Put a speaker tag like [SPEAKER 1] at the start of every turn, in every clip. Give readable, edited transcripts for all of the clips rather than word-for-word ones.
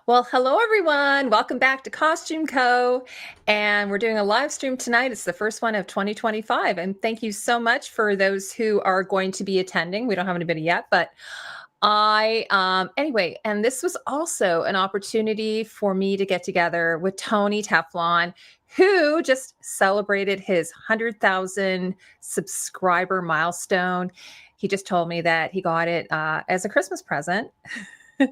[SPEAKER 1] Well, hello everyone. Welcome back to costumeco. And we're doing a live stream tonight. It's the first one of 2025. And thank you so much for those who are going to be attending. We don't have anybody yet, but anyway, and this was also an opportunity for me to get together with Tony Teflon, who just celebrated his 100,000 subscriber milestone. He just told me that he got it as a Christmas present.
[SPEAKER 2] Mhm.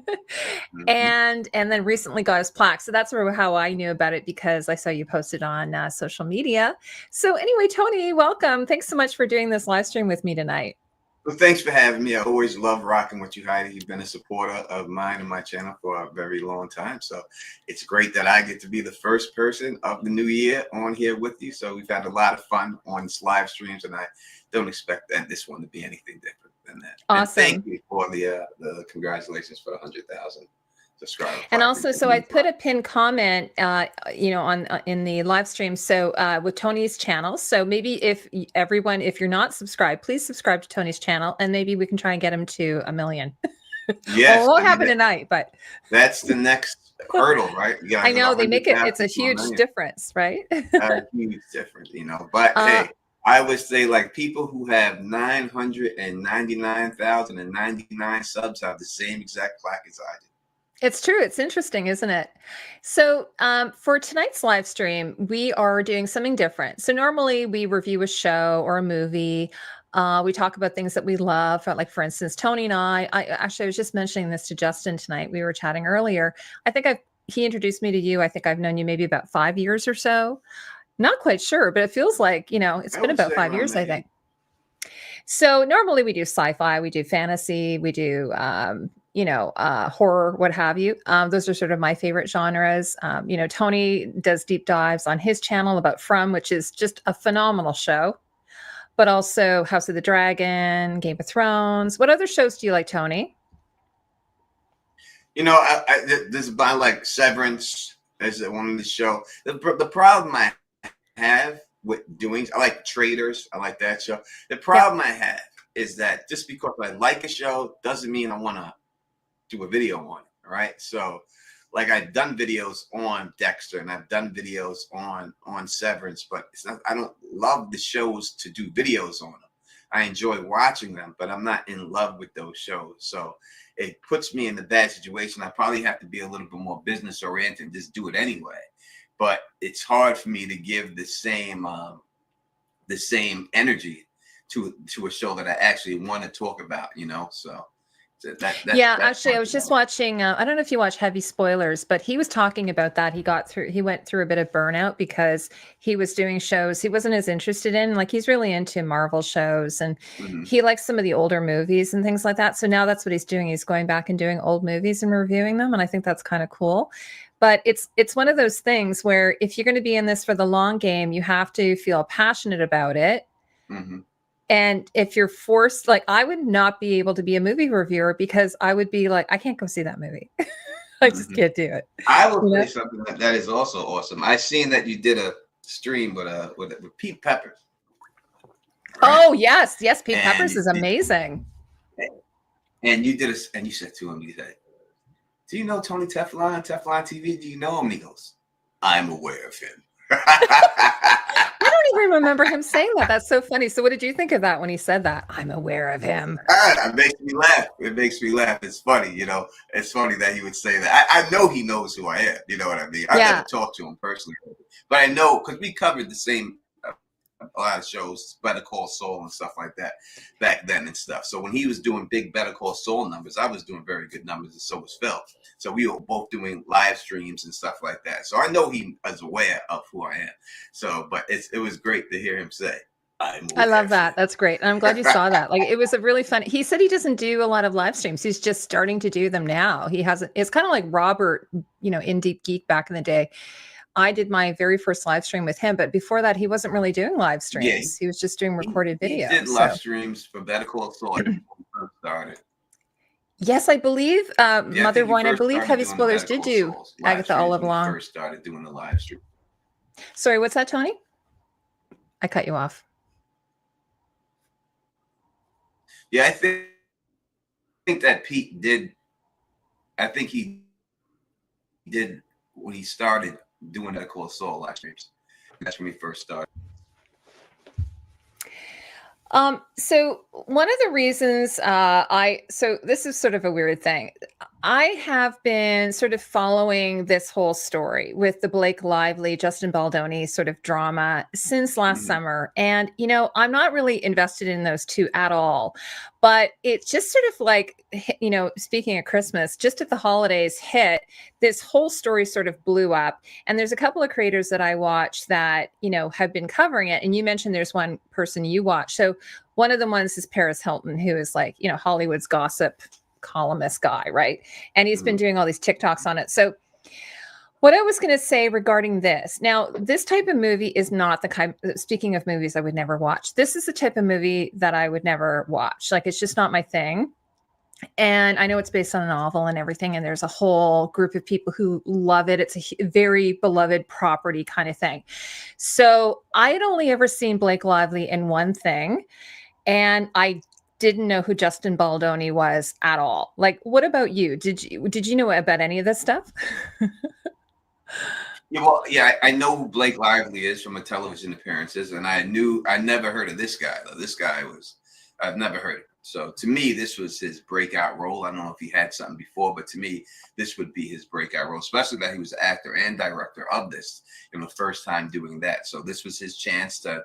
[SPEAKER 1] And then recently got his plaque. So that's how I knew about it, because I saw you posted on social media. So anyway, Tony, welcome. Thanks so much for doing this live stream with me tonight.
[SPEAKER 2] Well, thanks for having me. I always love rocking with you, Heidi. You've been a supporter of mine and my channel for a very long time. So it's great that I get to be the first person of the new year on here with you. So we've had a lot of fun on this live streams, and I don't expect that this one to be anything different than that. And thank
[SPEAKER 1] Awesome.
[SPEAKER 2] you for the congratulations for 100,000 subscribers.
[SPEAKER 1] And also, so I put a pinned comment, on in the live stream. So with Tony's channel. So maybe if you're not subscribed, please subscribe to Tony's channel, and maybe we can try and get him to 1 million.
[SPEAKER 2] Yes,
[SPEAKER 1] Well, it won't happen tonight, but
[SPEAKER 2] that's the next hurdle, right? You gotta
[SPEAKER 1] I
[SPEAKER 2] get
[SPEAKER 1] know they make it.
[SPEAKER 2] 100,000
[SPEAKER 1] It's a
[SPEAKER 2] to a
[SPEAKER 1] huge
[SPEAKER 2] million.
[SPEAKER 1] difference, right?
[SPEAKER 2] A huge difference, But hey, I would say like people who have 999,099 subs have the same exact plaque as I do.
[SPEAKER 1] It's true. It's interesting, isn't it? So for tonight's live stream, we are doing something different. So normally we review a show or a movie. We talk about things that we love. Like, for instance, Tony and I was just mentioning this to Justin tonight. We were chatting earlier. He introduced me to you. I think I've known you maybe about 5 years or so. Not quite sure, but it feels like, it's
[SPEAKER 2] I
[SPEAKER 1] been
[SPEAKER 2] would
[SPEAKER 1] about
[SPEAKER 2] say
[SPEAKER 1] 5
[SPEAKER 2] around
[SPEAKER 1] years, I
[SPEAKER 2] that age.
[SPEAKER 1] think. So normally we do sci-fi, we do fantasy, we do horror, what have you. Those are sort of my favorite genres. Tony does deep dives on his channel about From, which is just a phenomenal show, but also House of the Dragon, Game of Thrones. What other shows do you like, Tony?
[SPEAKER 2] This is by like Severance is one of the show. The problem I have with doing, I like Traders. I like that show. The problem I have is that just because I like a show doesn't mean I want to do a video on it. All right. So like I've done videos on Dexter and I've done videos on Severance, but it's not, I don't love the shows to do videos on them. I enjoy watching them, but I'm not in love with those shows. So it puts me in a bad situation. I probably have to be a little bit more business oriented and just do it anyway. But it's hard for me to give the same energy to a show that I actually want to talk about, So
[SPEAKER 1] Actually, I was just watching. I don't know if you watch Heavy Spoilers, but he was talking about that. He went through a bit of burnout because he was doing shows he wasn't as interested in. Like, he's really into Marvel shows, and he likes some of the older movies and things like that. So now that's what he's doing. He's going back and doing old movies and reviewing them, and I think that's kind of cool. But it's one of those things where if you're going to be in this for the long game, you have to feel passionate about it. And if you're forced, like, I would not be able to be a movie reviewer because I would be like, I can't go see that movie. I just can't do it.
[SPEAKER 2] I will say something that is also awesome. I seen that you did a stream with Pete Peppers.
[SPEAKER 1] Right? Oh yes, Pete Peppers is amazing.
[SPEAKER 2] And you did and you said to him, you said, "Do you know Tony Teflon, Teflon TV? Do you know him?" And he goes, "I'm aware of him."
[SPEAKER 1] I don't even remember him saying that. That's so funny. So what did you think of that when he said that? I'm aware of him.
[SPEAKER 2] It makes me laugh. It makes me laugh. It's funny, It's funny that he would say that. I know he knows who I am. You know what I mean? I never talked to him personally, but I know because we covered the same a lot of shows, Better Call Saul and stuff like that back then and stuff. So when he was doing big Better Call Saul numbers, I was doing very good numbers, and so was Phil. So we were both doing live streams and stuff like that. So I know he is aware of who I am. So, but it was great to hear him say, I
[SPEAKER 1] love that. That's great. And I'm glad you saw that. Like, it was a really fun. He said he doesn't do a lot of live streams. He's just starting to do them now. He hasn't. It's kind of like Robert, in Deep Geek back in the day. I did my very first live stream with him, but before that, he wasn't really doing live streams. He was just doing recorded videos.
[SPEAKER 2] He did live streams for Better Call Saul when he first started.
[SPEAKER 1] Yes, I believe Mother Wine. I believe Heavy Spoilers did do Agatha all along.
[SPEAKER 2] First started doing the live stream.
[SPEAKER 1] Sorry, what's that, Tony? I cut you off.
[SPEAKER 2] Yeah, I think that Pete did. I think he did when he started doing that called Soul live streams. That's when he first started.
[SPEAKER 1] So one of the reasons so this is sort of a weird thing. I have been sort of following this whole story with the Blake Lively, Justin Baldoni sort of drama since last summer. And, I'm not really invested in those two at all, but it's just sort of like, speaking of Christmas, just at the holidays hit, this whole story sort of blew up. And there's a couple of creators that I watch that, have been covering it. And you mentioned there's one person you watch. So one of the ones is Paris Hilton, who is like, Hollywood's gossip columnist guy, right? And he's been doing all these TikToks on it. So what I was going to say regarding this, now, this type of movie is not the kind, speaking of movies I would never watch, this is the type of movie that I would never watch. Like, it's just not my thing. And I know it's based on a novel and everything, and there's a whole group of people who love it. It's a very beloved property kind of thing. So I had only ever seen Blake Lively in one thing, and I didn't know who Justin Baldoni was at all. Like, what about you? Did you know about any of this stuff?
[SPEAKER 2] Yeah, I know who Blake Lively is from a television appearances, and I never heard of this guy though. This guy I've never heard of him. So to me, this was his breakout role. I don't know if he had something before, but to me, this would be his breakout role, especially that he was the actor and director of this, the first time doing that. So this was his chance to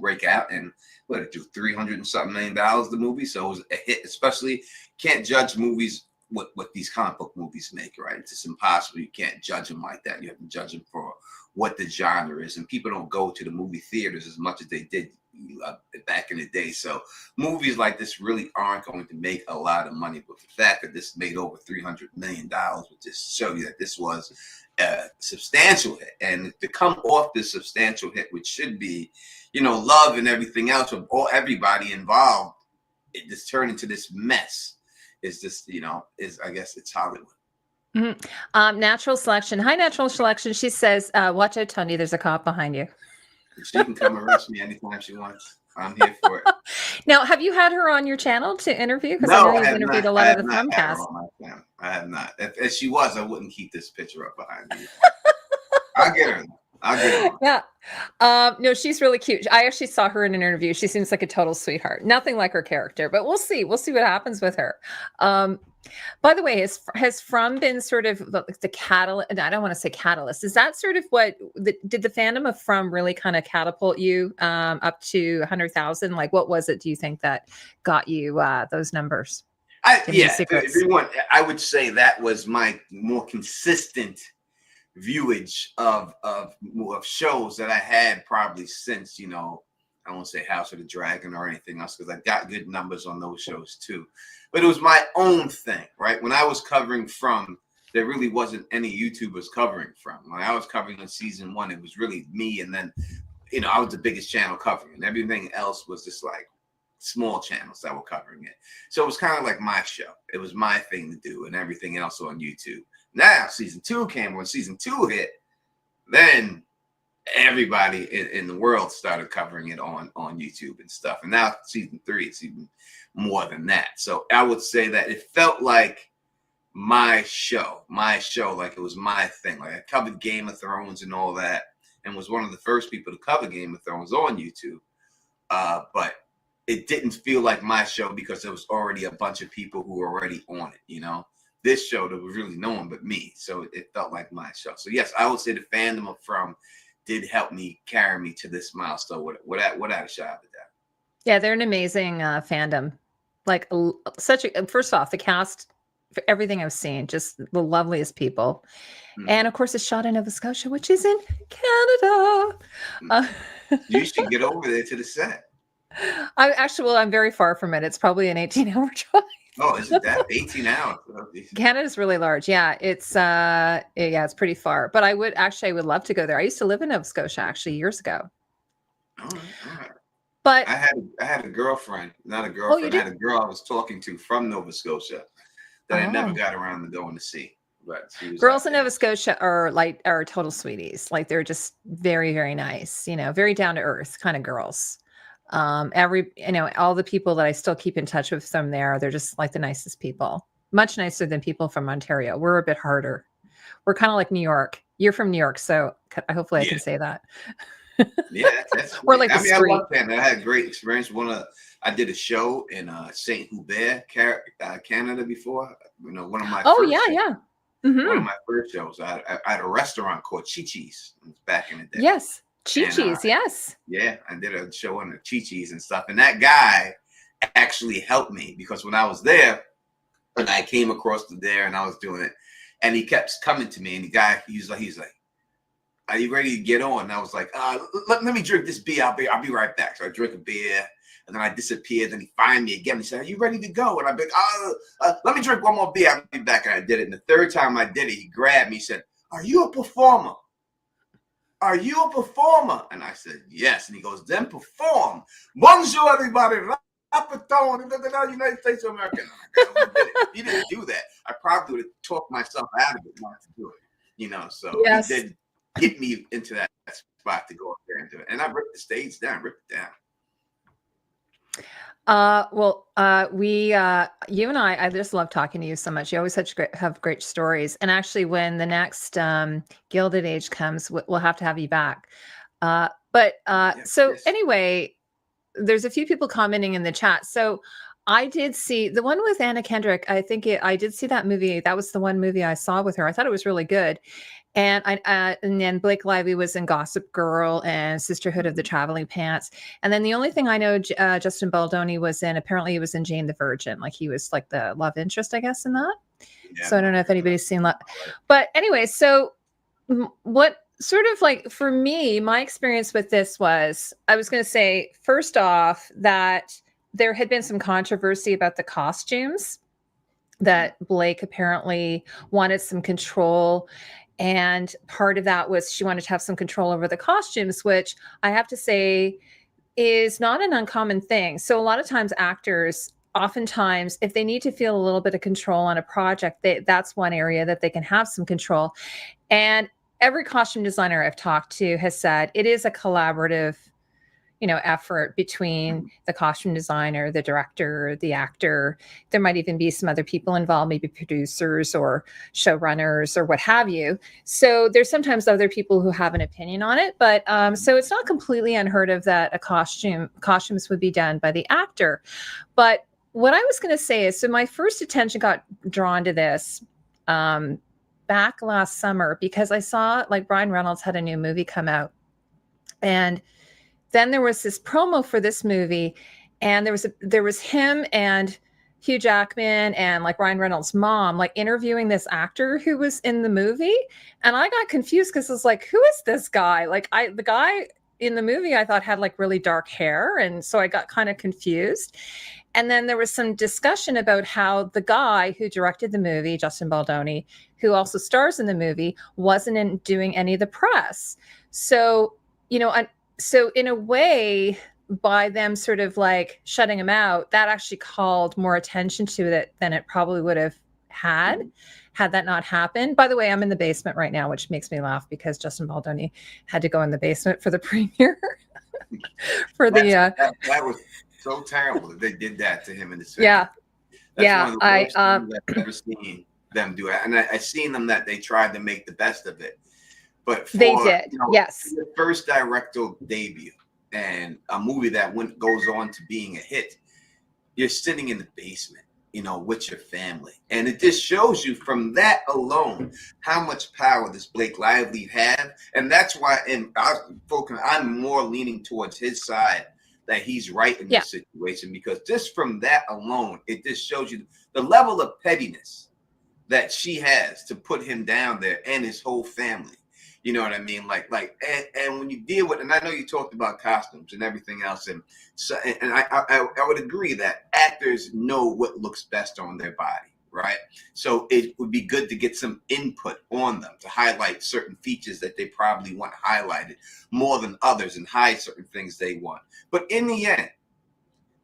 [SPEAKER 2] break out, and what it do, $300 and something million the movie. So it was a hit. Especially, can't judge movies what these comic book movies make, right? It's just impossible. You can't judge them like that. You have to judge them for what the genre is, and people don't go to the movie theaters as much as they did back in the day. So movies like this really aren't going to make a lot of money, but the fact that this made over $300 million would just show you that this was a substantial hit. And to come off this substantial hit, which should be, love and everything else from everybody involved, it just turned into this mess. Is just, I guess it's Hollywood.
[SPEAKER 1] Natural Selection. Hi, Natural Selection. She says, watch out, Tony, there's a cop behind you.
[SPEAKER 2] She can come arrest me anytime she wants. I'm here for it.
[SPEAKER 1] Now, have you had her on your channel to interview? Because
[SPEAKER 2] No,
[SPEAKER 1] I know you've interviewed a lot of the Filmcast.
[SPEAKER 2] I have not. If she was, I wouldn't keep this picture up behind me. I'll get her.
[SPEAKER 1] Yeah. No, she's really cute. I actually saw her in an interview. She seems like a total sweetheart. Nothing like her character, but we'll see. We'll see what happens with her. By the way, has From been sort of the catalyst? I don't want to say catalyst. Is that sort of what did the fandom of From really kind of catapult you up to 100,000? Like, what was it, do you think, that got you those numbers?
[SPEAKER 2] Everyone, I would say that was my more consistent viewage of shows that I had probably since, I won't say House of the Dragon or anything else, because I got good numbers on those shows too. But it was my own thing, right? When I was covering From, there really wasn't any YouTubers covering From. When I was covering on season 1, it was really me, and then, I was the biggest channel covering, and everything else was just like small channels that were covering it. So it was kind of like my show. It was my thing to do, and everything else on YouTube. Now season 2 came. When season 2 hit, then everybody in the world started covering it on YouTube and stuff. And now season 3, it's even more than that. So I would say that it felt like my show, like it was my thing. Like I covered Game of Thrones and all that, and was one of the first people to cover Game of Thrones on YouTube. But it didn't feel like my show because there was already a bunch of people who were already on it, This show, there was really no one but me. So it felt like my show. So yes, I would say the fandom of From did help me carry me to this milestone without a shot of a doubt.
[SPEAKER 1] Yeah, they're an amazing fandom. Like first off, the cast, for everything I've seen, just the loveliest people. And of course, it's shot in Nova Scotia, which is in Canada.
[SPEAKER 2] You should get over there to the set.
[SPEAKER 1] I'm very far from it. It's probably an 18-hour drive.
[SPEAKER 2] Oh, is it that 18 hours?
[SPEAKER 1] Canada's really large. Yeah, it's pretty far. But I would love to go there. I used to live in Nova Scotia actually years ago.
[SPEAKER 2] All right.
[SPEAKER 1] But
[SPEAKER 2] I had a girlfriend, not a girlfriend. I had a girl I was talking to from Nova Scotia that I never got around to going to see. But
[SPEAKER 1] girls in Nova Scotia are total sweeties. Like they're just very, very nice, very down to earth kind of girls. All the people that I still keep in touch with from there, they're just like the nicest people, much nicer than people from Ontario. We're a bit harder. we're kind of like New York. You're from New York, so hopefully I
[SPEAKER 2] Yeah.
[SPEAKER 1] can say that.
[SPEAKER 2] Yeah, that's
[SPEAKER 1] We're like
[SPEAKER 2] I
[SPEAKER 1] the
[SPEAKER 2] mean, I
[SPEAKER 1] street.
[SPEAKER 2] love Canada. I had a great experience. I did a show in Saint Hubert, Canada before. You know, one of my
[SPEAKER 1] Oh
[SPEAKER 2] first
[SPEAKER 1] yeah,
[SPEAKER 2] shows.
[SPEAKER 1] yeah.
[SPEAKER 2] One of
[SPEAKER 1] Mm-hmm.
[SPEAKER 2] my first shows. I had a restaurant called Chi-Chi's back in the day.
[SPEAKER 1] Yes,
[SPEAKER 2] And
[SPEAKER 1] Chi-Chi's. Yes.
[SPEAKER 2] yeah, I did a show on the Chi-Chi's and stuff. And that guy actually helped me because when I was there, and I came across to there and I was doing it, and he kept coming to me, and the guy, he's like, "Are you ready to get on?" And I was like, let me drink this beer. I'll be right back. So I drink a beer, and then I disappeared. Then he find me again. He said, "Are you ready to go?" And I'd be like, let me drink one more beer. I'll be back. And I did it. And the third time I did it, he grabbed me. He said, "Are you a performer? Are you a performer?" And I said, "Yes." And he goes, "Then perform. Bonjour, everybody. Rapatone, United States of America." If he didn't do that, I probably would have talked myself out of it not to do it. You know, so
[SPEAKER 1] Yes.
[SPEAKER 2] he did get me into that spot to go up there and do it. And I ripped the stage down, ripped it down.
[SPEAKER 1] You and I just love talking to you so much. You always have great stories. And actually, when the next Gilded Age comes, we'll have to have you back.
[SPEAKER 2] Yes.
[SPEAKER 1] Anyway, there's a few people commenting in the chat. So I did see the one with Anna Kendrick. I did see that movie. That was the one movie I saw with her. I thought it was really good. And and then Blake Lively was in Gossip Girl and Sisterhood of the Traveling Pants. And then the only thing I know Justin Baldoni was in, apparently he was in Jane the Virgin. Like he was like the love interest, I guess, in that. Yeah, so I don't know if anybody's seen that. But anyway, so what sort of like for me, my experience with this was, I was going to say, first off, that there had been some controversy about the costumes, that Blake apparently wanted some control. And part of that was she wanted to have some control over the costumes, which I have to say is not an uncommon thing. So a lot of times actors, oftentimes, if they need to feel a little bit of control on a project, that's one area that they can have some control. And every costume designer I've talked to has said it is a collaborative, effort between the costume designer, the director, the actor. There might even be some other people involved, maybe producers or showrunners or what have you. So there's sometimes other people who have an opinion on it, but so it's not completely unheard of that costumes would be done by the actor. But what I was going to say is, so my first attention got drawn to this back last summer because I saw like Ryan Reynolds had a new movie come out, and then there was this promo for this movie, and there was him and Hugh Jackman and like Ryan Reynolds' mom, like interviewing this actor who was in the movie. And I got confused because I was like, who is this guy? Like the guy in the movie I thought had like really dark hair. And so I got kind of confused. And then there was some discussion about how the guy who directed the movie, Justin Baldoni, who also stars in the movie, wasn't doing any of the press. So, so in a way, by them sort of like shutting him out, that actually called more attention to it than it probably would have had that not happened. By the way, I'm in the basement right now, which makes me laugh because Justin Baldoni had to go in the basement for the premiere.
[SPEAKER 2] That was so terrible that they did that to him in the film.
[SPEAKER 1] Yeah.
[SPEAKER 2] That's one of the worst things I've ever seen them do. And I've seen them that they tried to make the best of it. But
[SPEAKER 1] they did, yes.
[SPEAKER 2] The first directorial debut and a movie that goes on to being a hit, you're sitting in the basement, with your family. And it just shows you from that alone how much power this Blake Lively had. And that's why I'm more leaning towards his side, that he's right in this situation, because just from that alone, it just shows you the level of pettiness that she has to put him down there and his whole family. You know what I mean? And when you deal with, and I know you talked about costumes and everything else, and so, and I would agree that actors know what looks best on their body, right? So it would be good to get some input on them to highlight certain features that they probably want highlighted more than others and hide certain things they want. But in the end,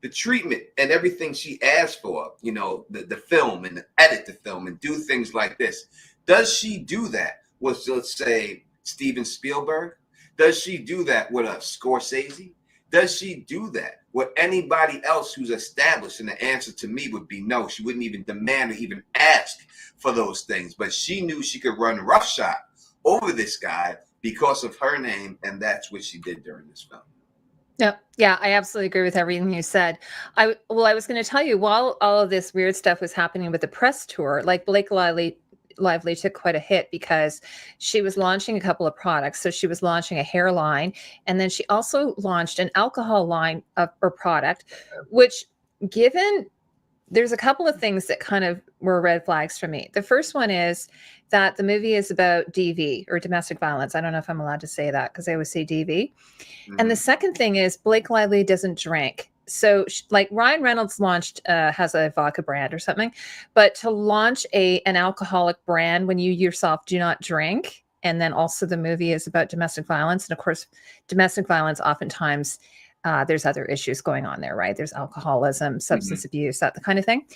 [SPEAKER 2] the treatment and everything she asked for, the film and edit the film and do things like this. Does she do that with, let's say, Steven Spielberg? Does she do that with a Scorsese? Does she do that with anybody else who's established, and the answer to me would be no. She wouldn't even demand or even ask for those things. But she knew she could run roughshod over this guy because of her name, and that's what she did during this film.
[SPEAKER 1] Yeah, I absolutely agree with everything you said. I was going to tell you, while all of this weird stuff was happening with the press tour, like Blake Lively took quite a hit because she was launching a couple of products. So she was launching a hair line, and then she also launched an alcohol line of her product, which, given, there's a couple of things that kind of were red flags for me. The first one is that the movie is about DV, or domestic violence. I don't know if I'm allowed to say that because I always say DV. And the second thing is Blake Lively doesn't drink. So like Ryan Reynolds launched, has a vodka brand or something, but to launch an alcoholic brand when you yourself do not drink, and then also the movie is about domestic violence. And of course, domestic violence, oftentimes there's other issues going on there, right? There's alcoholism, substance abuse, that kind of thing.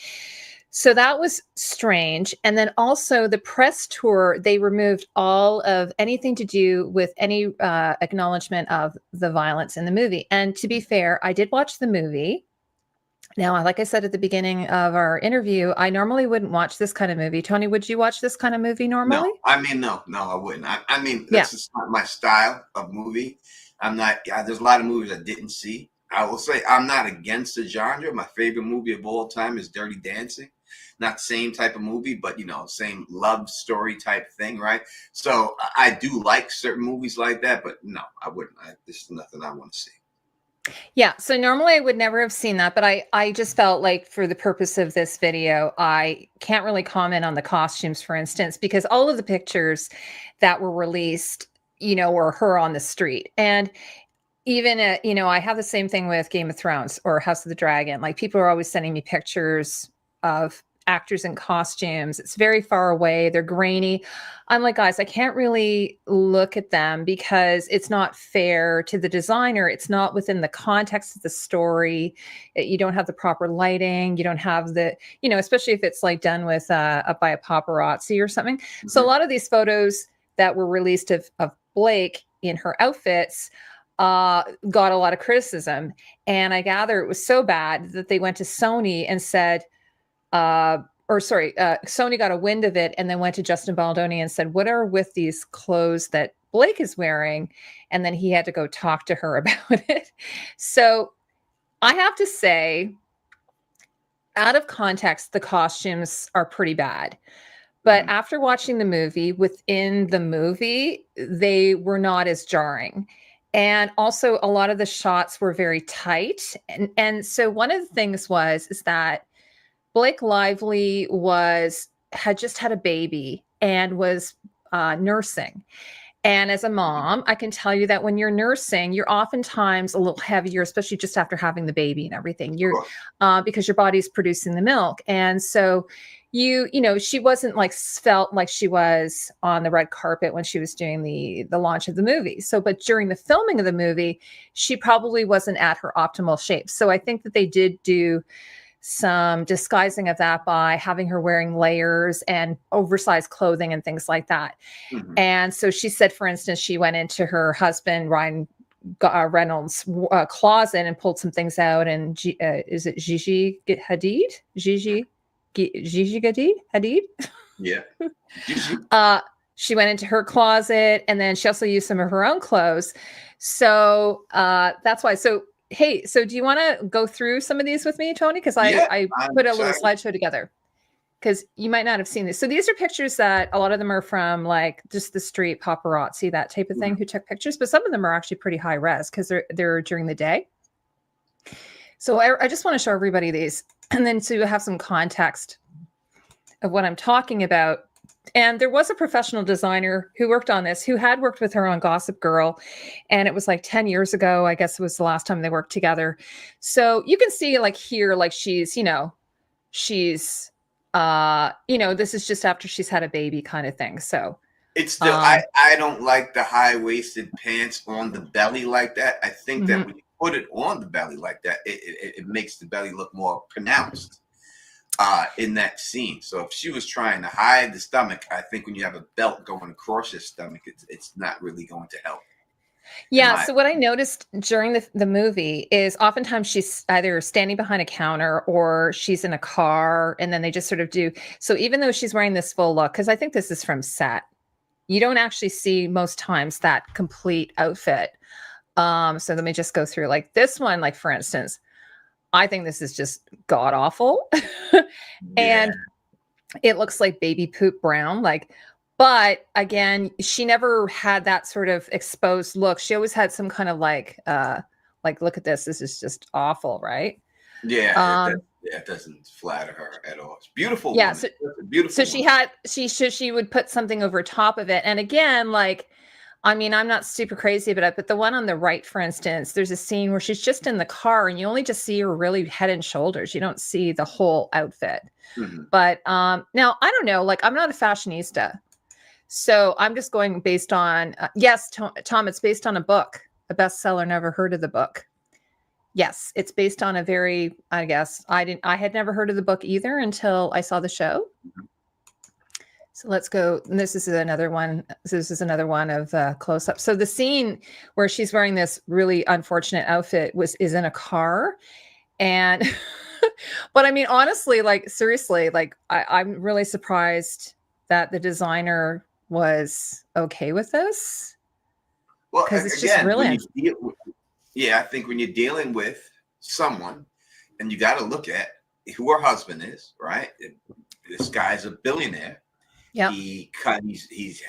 [SPEAKER 1] So that was strange. And then also the press tour, they removed all of anything to do with any acknowledgement of the violence in the movie. And to be fair, I did watch the movie. Now, like I said at the beginning of our interview, I normally wouldn't watch this kind of movie. Tony, would you watch this kind of movie normally?
[SPEAKER 2] No, I mean, no, I wouldn't. I mean, that's just not my style of movie. I'm not, there's a lot of movies I didn't see. I will say I'm not against the genre. My favorite movie of all time is Dirty Dancing. Not same type of movie, but same love story type thing, right? So I do like certain movies like that, but no, I wouldn't. This is nothing I want to see.
[SPEAKER 1] Yeah, so normally I would never have seen that, but I just felt like for the purpose of this video, I can't really comment on the costumes, for instance, because all of the pictures that were released, were her on the street. And even, I have the same thing with Game of Thrones or House of the Dragon. Like, people are always sending me pictures of actors in costumes. It's very far away. They're grainy. I'm like, guys, I can't really look at them because it's not fair to the designer. It's not within the context of the story. You don't have the proper lighting. You don't have the, especially if it's like done with by a paparazzi or something. So a lot of these photos that were released of Blake in her outfits got a lot of criticism. And I gather it was so bad that they went to Sony and said, Sony got a wind of it and then went to Justin Baldoni and said, what are with these clothes that Blake is wearing? And then he had to go talk to her about it. So I have to say, out of context, the costumes are pretty bad. But after watching the movie, within the movie, they were not as jarring. And also a lot of the shots were very tight. And so one of the things is that Blake Lively had just had a baby and was nursing. And as a mom, I can tell you that when you're nursing, you're oftentimes a little heavier, especially just after having the baby and everything. You're because your body's producing the milk. And so she wasn't felt like she was on the red carpet when she was doing the launch of the movie. So, but during the filming of the movie, she probably wasn't at her optimal shape. So I think that they did do some disguising of that by having her wearing layers and oversized clothing and things like that. And so she said, for instance, she went into her husband, Ryan Reynolds' closet and pulled some things out. And is it Gigi Hadid? Gigi Hadid? Yeah. She went into her closet, and then she also used some of her own clothes. So that's why. So, hey, so do you want to go through some of these with me, Tony? Because I put a little slideshow together because you might not have seen this. So these are pictures that a lot of them are from like just the street paparazzi, that type of thing, who took pictures. But some of them are actually pretty high res because they're during the day. So I just want to show everybody these, and then to have some context of what I'm talking about. And there was a professional designer who worked on this, who had worked with her on Gossip Girl. And it was like 10 years ago, I guess it was the last time they worked together. So you can see like here, like she's this is just after she's had a baby kind of thing. So
[SPEAKER 2] it's still, I don't like the high-waisted pants on the belly like that. I think that when you put it on the belly like that, it makes the belly look more pronounced in that scene. So if she was trying to hide the stomach, I think when you have a belt going across your stomach, it's not really going to help.
[SPEAKER 1] Yeah. So what I noticed during the movie is oftentimes she's either standing behind a counter or she's in a car, and then they just sort of do. So even though she's wearing this full look, because I think this is from set, you don't actually see most times that complete outfit. So let me just go through like this one, like for instance, I think this is just god awful. And it looks like baby poop brown, but again, she never had that sort of exposed look. She always had some kind of like, look at this. This is just awful, right?
[SPEAKER 2] Yeah, it doesn't flatter her at all. It's beautiful.
[SPEAKER 1] Yeah,
[SPEAKER 2] woman.
[SPEAKER 1] so,
[SPEAKER 2] beautiful.
[SPEAKER 1] So she would put something over top of it. And again, like, I mean, I'm not super crazy about it, but the one on the right, for instance, there's a scene where she's just in the car and you only just see her really head and shoulders. You don't see the whole outfit.
[SPEAKER 2] Mm-hmm.
[SPEAKER 1] But now I don't know, like I'm not a fashionista. So I'm just going based on, yes, Tom, it's based on a book, a bestseller. Never heard of the book. Yes, it's based on a very, I guess, I had never heard of the book either until I saw the show. Mm-hmm. So let's go. This is another one. This is another one of close up. So the scene where she's wearing this really unfortunate outfit is in a car. And, but I mean, honestly, like, seriously, like I'm really surprised that the designer was okay with this.
[SPEAKER 2] Well,
[SPEAKER 1] because it's just really,
[SPEAKER 2] I think when you're dealing with someone and you got to look at who her husband is, right? This guy's a billionaire.
[SPEAKER 1] Yeah.
[SPEAKER 2] He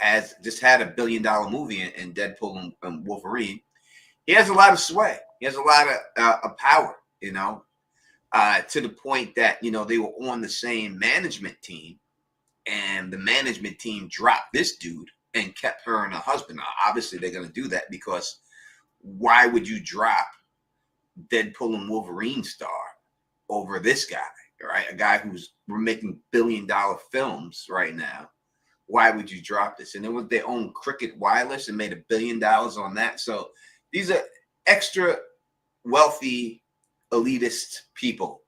[SPEAKER 2] has just had $1 billion movie in Deadpool and Wolverine. He has a lot of sway. He has a lot of power, you know, to the point that, you know, they were on the same management team, and the management team dropped this dude and kept her and her husband. Now, obviously, they're going to do that because why would you drop Deadpool and Wolverine star over this guy, right? A guy we're making $1 billion films right now. Why would you drop this? And then they own Cricket Wireless and made $1 billion on that. So these are extra wealthy, elitist people.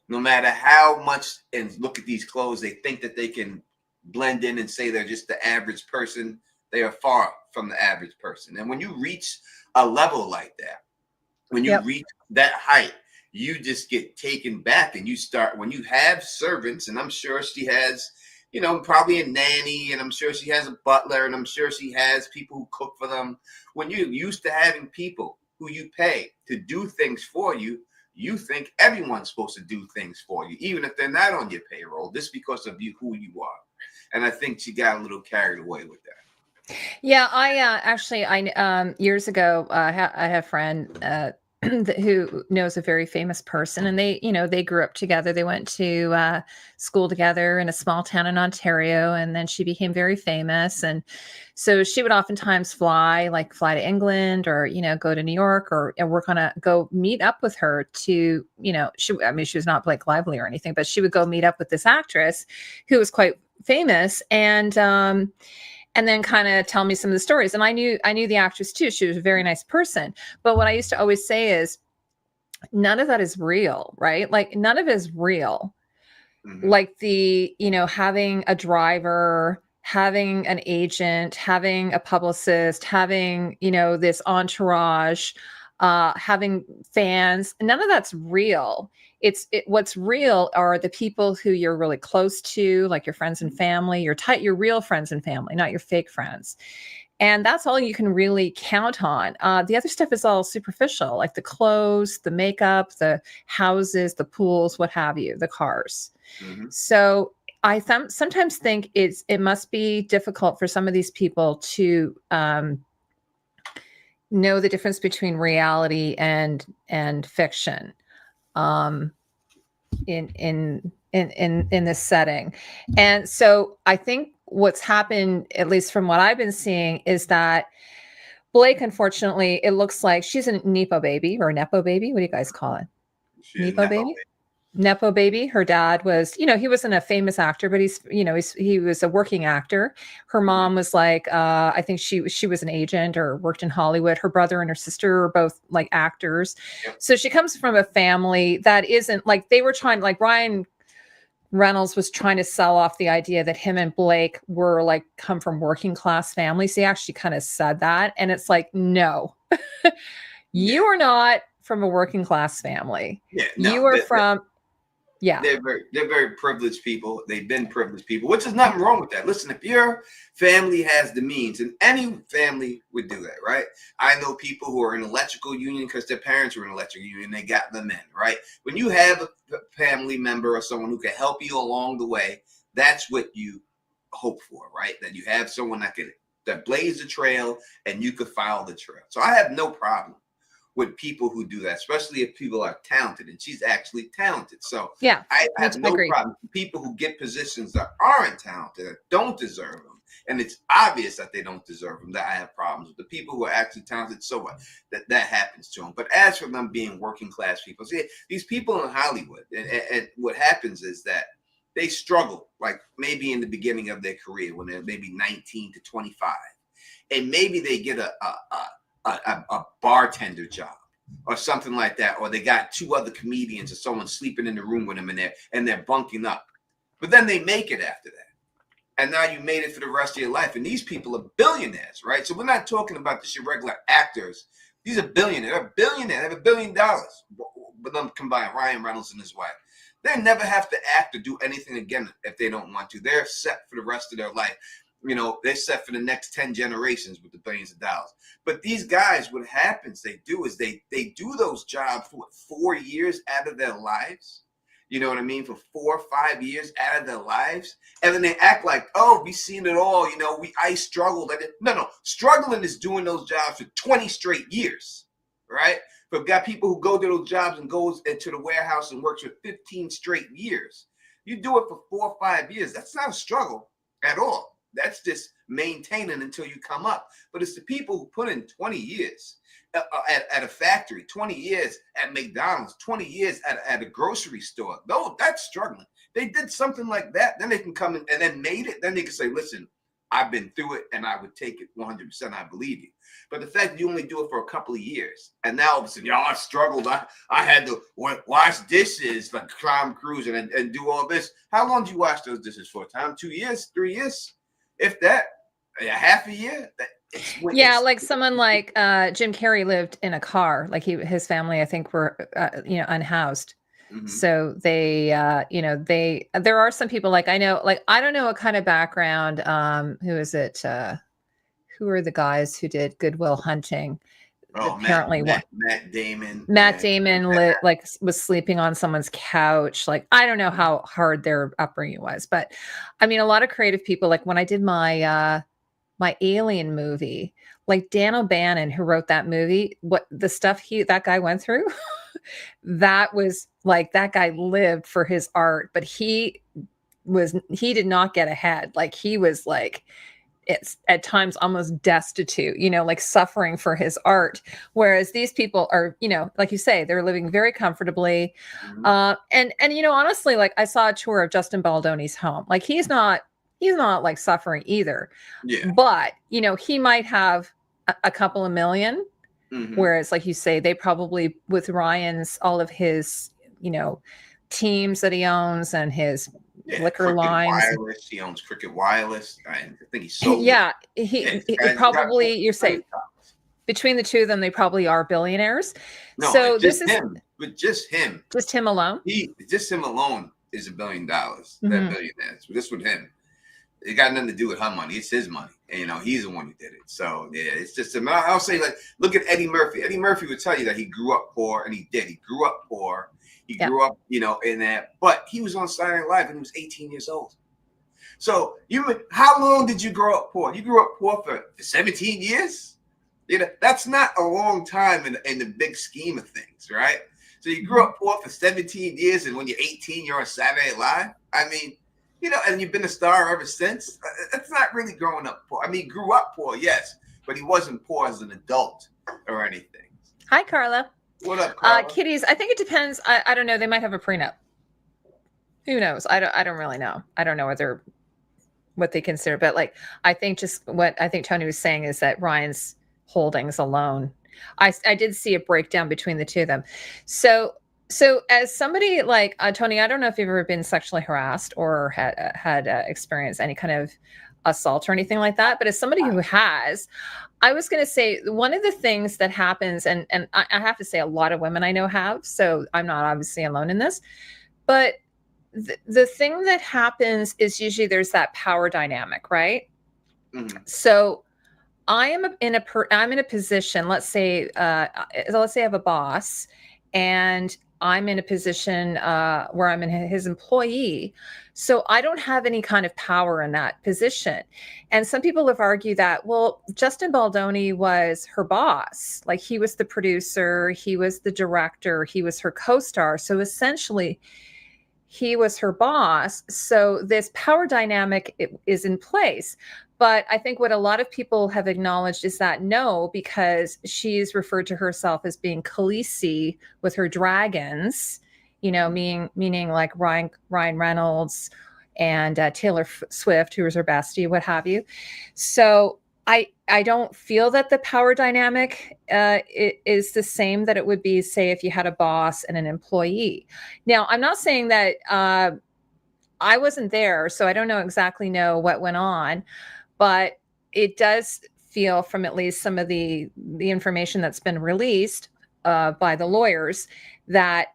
[SPEAKER 2] No matter how much, and look at these clothes, they think that they can blend in and say they're just the average person. They are far from the average person. And when you reach a level like that, when you reach that height, you just get taken back, and you start, when you have servants, and I'm sure she has, you know, probably a nanny, and I'm sure she has a butler, and I'm sure she has people who cook for them. When you're used to having people who you pay to do things for you, you think everyone's supposed to do things for you, even if they're not on your payroll, just because of who you are. And I think she got a little carried away with that.
[SPEAKER 1] Yeah, I years ago, I had a friend who knows a very famous person, and they grew up together. They went to school together in a small town in Ontario, and then she became very famous. And so she would oftentimes fly to England, or, go to New York, or work on go meet up with her to, she was not Blake Lively or anything, but she would go meet up with this actress who was quite famous. And then kind of tell me some of the stories. And I knew the actress too. She was a very nice person. But what I used to always say is, none of that is real, right? Like, none of it is real. Mm-hmm. Like having a driver, having an agent, having a publicist, having, this entourage, having fans, none of that's real. What's real are the people who you're really close to, like your friends and family, your real friends and family, not your fake friends. And that's all you can really count on. The other stuff is all superficial, like the clothes, the makeup, the houses, the pools, what have you, the cars. Mm-hmm. So I sometimes think it must be difficult for some of these people to know the difference between reality and fiction. In this setting. And so I think what's happened, at least from what I've been seeing, is that Blake, unfortunately, it looks like she's a Nepo baby, or a Nepo baby. What do you guys call it? Nepo baby? Nepo baby. Her dad was, he wasn't a famous actor, but he was a working actor. Her mom was like, I think she was an agent or worked in Hollywood. Her brother and her sister are both like actors. Yep. So she comes from a family that isn't like, they were trying, like Ryan Reynolds was trying to sell off the idea that him and Blake were like come from working class families. He actually kind of said that. And it's like, no, you are not from a working class family.
[SPEAKER 2] Yeah, no,
[SPEAKER 1] you are from,
[SPEAKER 2] they're very privileged people. They've been privileged people, which is nothing wrong with that. Listen, if your family has the means, and any family would do that, right? I know people who are in electrical union because their parents were in electrical union. They got them in, right? When you have a family member or someone who can help you along the way, that's what you hope for, right? That you have someone that blazed the trail and you could follow the trail. So I have no problem with people who do that, especially if people are talented, and she's actually talented. So
[SPEAKER 1] yeah,
[SPEAKER 2] I have no problem with people who get positions that aren't talented, that don't deserve them, and it's obvious that they don't deserve them, that I have problems with. The people who are actually talented, so what? That happens to them. But as for them being working class people, see, these people in Hollywood, and what happens is that they struggle, like maybe in the beginning of their career when they're maybe 19 to 25, and maybe they get a bartender job or something like that, or they got two other comedians or someone sleeping in the room with them and they're bunking up, but then they make it after that, and now you made it for the rest of your life. And these people are billionaires, right? So we're not talking about just your regular actors. These are billionaires. They're billionaires. They have $1 billion, but them combined, Ryan Reynolds and his wife. They never have to act or do anything again if they don't want to. They're set for the rest of their life. You know, they're set for the next 10 generations with the billions of dollars. But these guys, what happens, they do do those jobs for 4 years out of their lives. You know what I mean? For 4 or 5 years out of their lives. And then they act like, oh, we've seen it all. You know, I struggled. No. Struggling is doing those jobs for 20 straight years, right? But we've got people who go to those jobs and goes into the warehouse and works for 15 straight years. You do it for 4 or 5 years. That's not a struggle at all. That's just maintaining until you come up. But it's the people who put in 20 years at a factory, 20 years at McDonald's, 20 years at a grocery store. No, that's struggling. They did something like that. Then they can come in and then made it. Then they can say, listen, I've been through it and I would take it 100%. I believe you. But the fact that you only do it for a couple of years and now all of a sudden, I struggled. I had to wash dishes like Tom Cruise and do all this. How long did you wash those dishes for? 2 years, 3 years? If that, half a year.
[SPEAKER 1] Yeah, like someone like Jim Carrey lived in a car. Like his family, I think, were unhoused. Mm-hmm. So they, there are some people like I know, like I don't know what kind of background. Who is it? Who are the guys who did Good Will Hunting?
[SPEAKER 2] Oh, apparently, Matt Damon.
[SPEAKER 1] Matt Damon was sleeping on someone's couch. Like, I don't know how hard their upbringing was, but I mean, a lot of creative people, like when I did my Alien movie, like Dan O'Bannon, who wrote that movie, what the stuff that guy went through, that was like, that guy lived for his art, but he did not get ahead. Like he was like, it's at times almost destitute, like suffering for his art. Whereas these people are, like you say, they're living very comfortably. Mm-hmm. And honestly, like I saw a tour of Justin Baldoni's home. Like he's not like suffering either. Yeah. But, he might have a couple of million. Mm-hmm. Whereas like you say, they probably with Ryan's, all of his, teams that he owns and his liquor lines.
[SPEAKER 2] Wireless. He owns Cricket Wireless. I think he sold.
[SPEAKER 1] Yeah, he probably. You're safe. Between the two of them, they probably are billionaires. No, so this is
[SPEAKER 2] him. But just him.
[SPEAKER 1] Just him alone.
[SPEAKER 2] Just him alone is $1 billion. Mm-hmm. That billionaires. But this with him, it got nothing to do with her money. It's his money. And, he's the one who did it. So yeah, it's just him. I'll say, like, look at Eddie Murphy. Eddie Murphy would tell you that he grew up poor, and he did. He grew up poor. He grew up, in that, but he was on Saturday Night Live when he was 18 years old. So how long did you grow up poor? You grew up poor for 17 years? That's not a long time in the big scheme of things, right? So you grew up poor for 17 years, and when you're 18, you're on Saturday Night Live. I mean, and you've been a star ever since. That's not really growing up poor. I mean, he grew up poor, yes, but he wasn't poor as an adult or anything.
[SPEAKER 1] Hi, Carla.
[SPEAKER 2] What up, Carla?
[SPEAKER 1] Kitties, I think it depends. I don't know. They might have a prenup. Who knows? I don't really know. I don't know what they consider, but like, I think just what I think Tony was saying is that Ryan's holdings alone. I did see a breakdown between the two of them. So So, as somebody like Tony, I don't know if you've ever been sexually harassed or had experienced any kind of assault or anything like that. But as somebody who has, I was going to say one of the things that happens, and I have to say a lot of women I know have, so I'm not obviously alone in this, but the thing that happens is usually there's that power dynamic, right?
[SPEAKER 2] Mm-hmm.
[SPEAKER 1] So I'm in a position, let's say I have a boss and I'm in a position where I'm in his employee. So I don't have any kind of power in that position. And some people have argued that, well, Justin Baldoni was her boss. Like, he was the producer, he was the director, he was her co-star. So essentially, he was her boss. So this power dynamic is in place. But I think what a lot of people have acknowledged is that no, because she's referred to herself as being Khaleesi with her dragons, meaning like Ryan Reynolds and Taylor Swift, who was her bestie, what have you. So I don't feel that the power dynamic is the same that it would be, say, if you had a boss and an employee. Now, I'm not saying that I wasn't there, so I don't exactly know what went on, but it does feel, from at least some of the information that's been released by the lawyers, that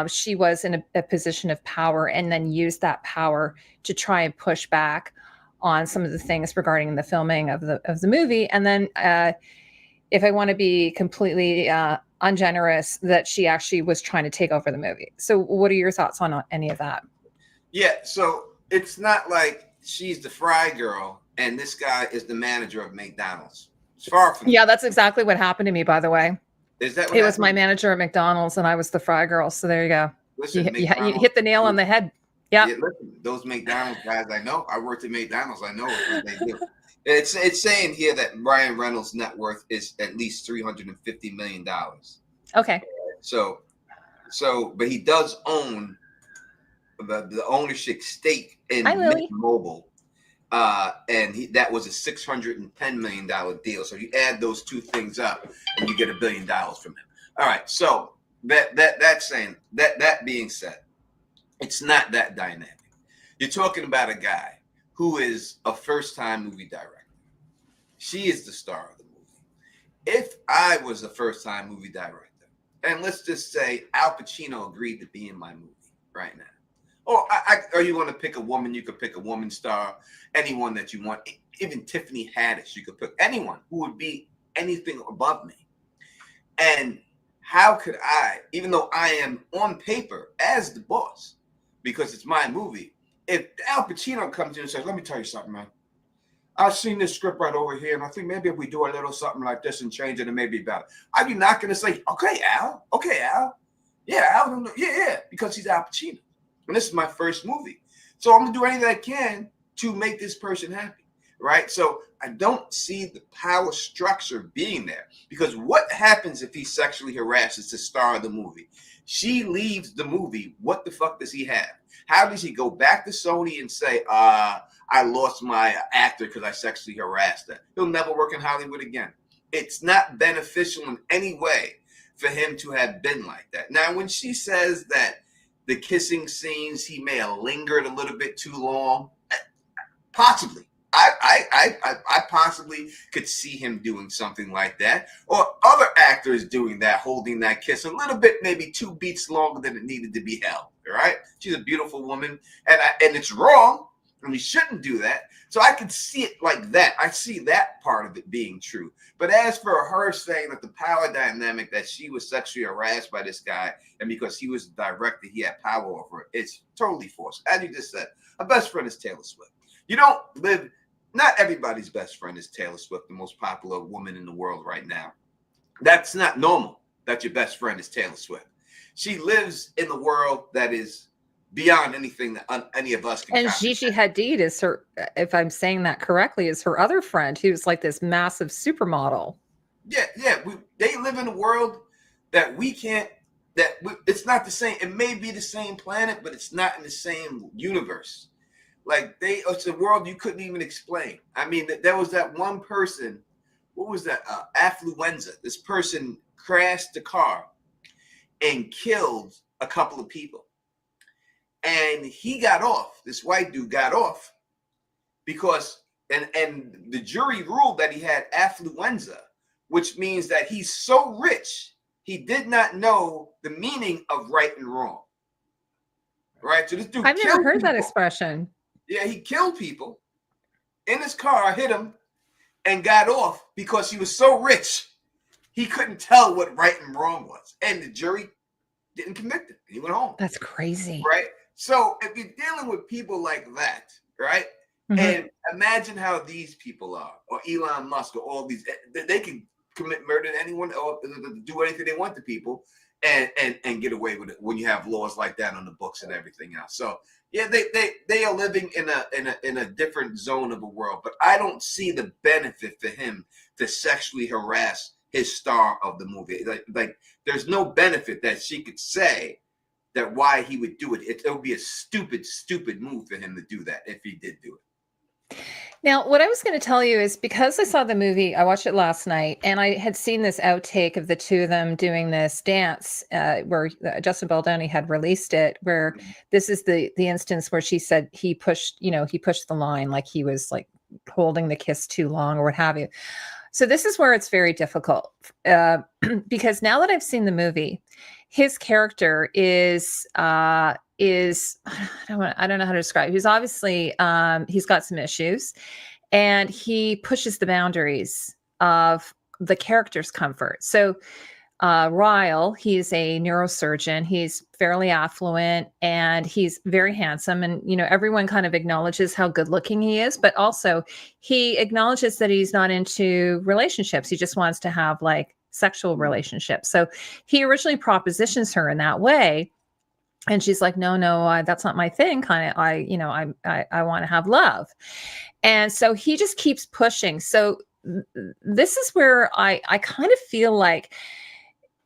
[SPEAKER 1] she was in a position of power and then used that power to try and push back on some of the things regarding the filming of the movie. And then if I want to be completely ungenerous, that she actually was trying to take over the movie. So what are your thoughts on any of that?
[SPEAKER 2] Yeah, so it's not like she's the fry girl and this guy is the manager of McDonald's. It's far from
[SPEAKER 1] Yeah, that's exactly what happened to me, by the way.
[SPEAKER 2] Is that what
[SPEAKER 1] it was my manager at McDonald's and I was the fry girl. So there you go.
[SPEAKER 2] Listen,
[SPEAKER 1] you hit the nail on the head. Yeah.
[SPEAKER 2] Listen, those McDonald's guys, I know. I worked at McDonald's. I know what they do. It's saying here that Ryan Reynolds' net worth is at least $350 million.
[SPEAKER 1] Okay.
[SPEAKER 2] So, but he does own the ownership stake in Mint Mobile, and that was a $610 million deal. So you add those two things up, and you get $1 billion from him. All right. So that being said, it's not that dynamic. You're talking about a guy who is a first-time movie director. She is the star of the movie. If I was a first-time movie director, and let's just say Al Pacino agreed to be in my movie right now, or you want to pick a woman, you could pick a woman star, anyone that you want, even Tiffany Haddish, you could pick anyone who would be anything above me. And how could I, even though I am on paper as the boss, because it's my movie, if Al Pacino comes in and says, let me tell you something, man. I've seen this script right over here, and I think maybe if we do a little something like this and change it, it may be better. Are you not going to say, okay, Al? Yeah, Al, yeah, because he's Al Pacino. And this is my first movie. So I'm going to do anything I can to make this person happy, right? So I don't see the power structure being there, because what happens if he sexually harasses the star of the movie? She leaves the movie. What the fuck does he have? How does he go back to Sony and say, I lost my actor because I sexually harassed her? He'll never work in Hollywood again. It's not beneficial in any way for him to have been like that. Now, when she says that the kissing scenes, he may have lingered a little bit too long, possibly. I possibly could see him doing something like that, or other actors doing that, holding that kiss a little bit, maybe 2 beats longer than it needed to be held. Right? She's a beautiful woman, and it's wrong, and we shouldn't do that. So I could see it like that. I see that part of it being true. But as for her saying that the power dynamic, that she was sexually harassed by this guy, and because he was the director, he had power over her, it's totally false. As you just said, her best friend is Taylor Swift. You don't live. Not everybody's best friend is Taylor Swift, the most popular woman in the world right now. That's not normal that your best friend is Taylor Swift. She lives in the world that is beyond anything that any of us can.
[SPEAKER 1] And Gigi Hadid is her, if I'm saying that correctly, is her other friend who's like this massive supermodel.
[SPEAKER 2] Yeah. They live in a world that we can't, it's not the same. It may be the same planet, but it's not in the same universe. Like it's a world you couldn't even explain. I mean, there was that one person. What was that? Affluenza. This person crashed the car and killed a couple of people. And he got off. This white dude got off because, and the jury ruled that he had affluenza, which means that he's so rich, he did not know the meaning of right and wrong. Right? So this dude
[SPEAKER 1] I've never heard
[SPEAKER 2] people.
[SPEAKER 1] that expression.
[SPEAKER 2] Yeah, he killed people in his car, hit him, and got off because he was so rich, he couldn't tell what right and wrong was. And the jury didn't convict him. He went home.
[SPEAKER 1] That's crazy.
[SPEAKER 2] Right? So if you're dealing with people like that, right? Mm-hmm. And imagine how these people are, or Elon Musk, or all these, they can commit murder to anyone or do anything they want to people and get away with it when you have laws like that on the books and everything else. So yeah, they are living in a different zone of a world, but I don't see the benefit for him to sexually harass his star of the movie. Like there's no benefit that she could say that why he would do it. It would be a stupid move for him to do that if he did do it.
[SPEAKER 1] Now, what I was going to tell you is because I saw the movie, I watched it last night, and I had seen this outtake of the two of them doing this dance where Justin Baldoni had released it, where this is the instance where she said he pushed the line, like he was like holding the kiss too long or what have you. So this is where it's very difficult because now that I've seen the movie, his character is I don't know how to describe it. He's obviously he's got some issues, and he pushes the boundaries of the character's comfort. So Ryle, he's a neurosurgeon. He's fairly affluent and he's very handsome. And, everyone kind of acknowledges how good looking he is, but also he acknowledges that he's not into relationships. He just wants to have like sexual relationships. So he originally propositions her in that way. And she's like, no, that's not my thing. Kind of, I want to have love. And so he just keeps pushing. So this is where I kind of feel like,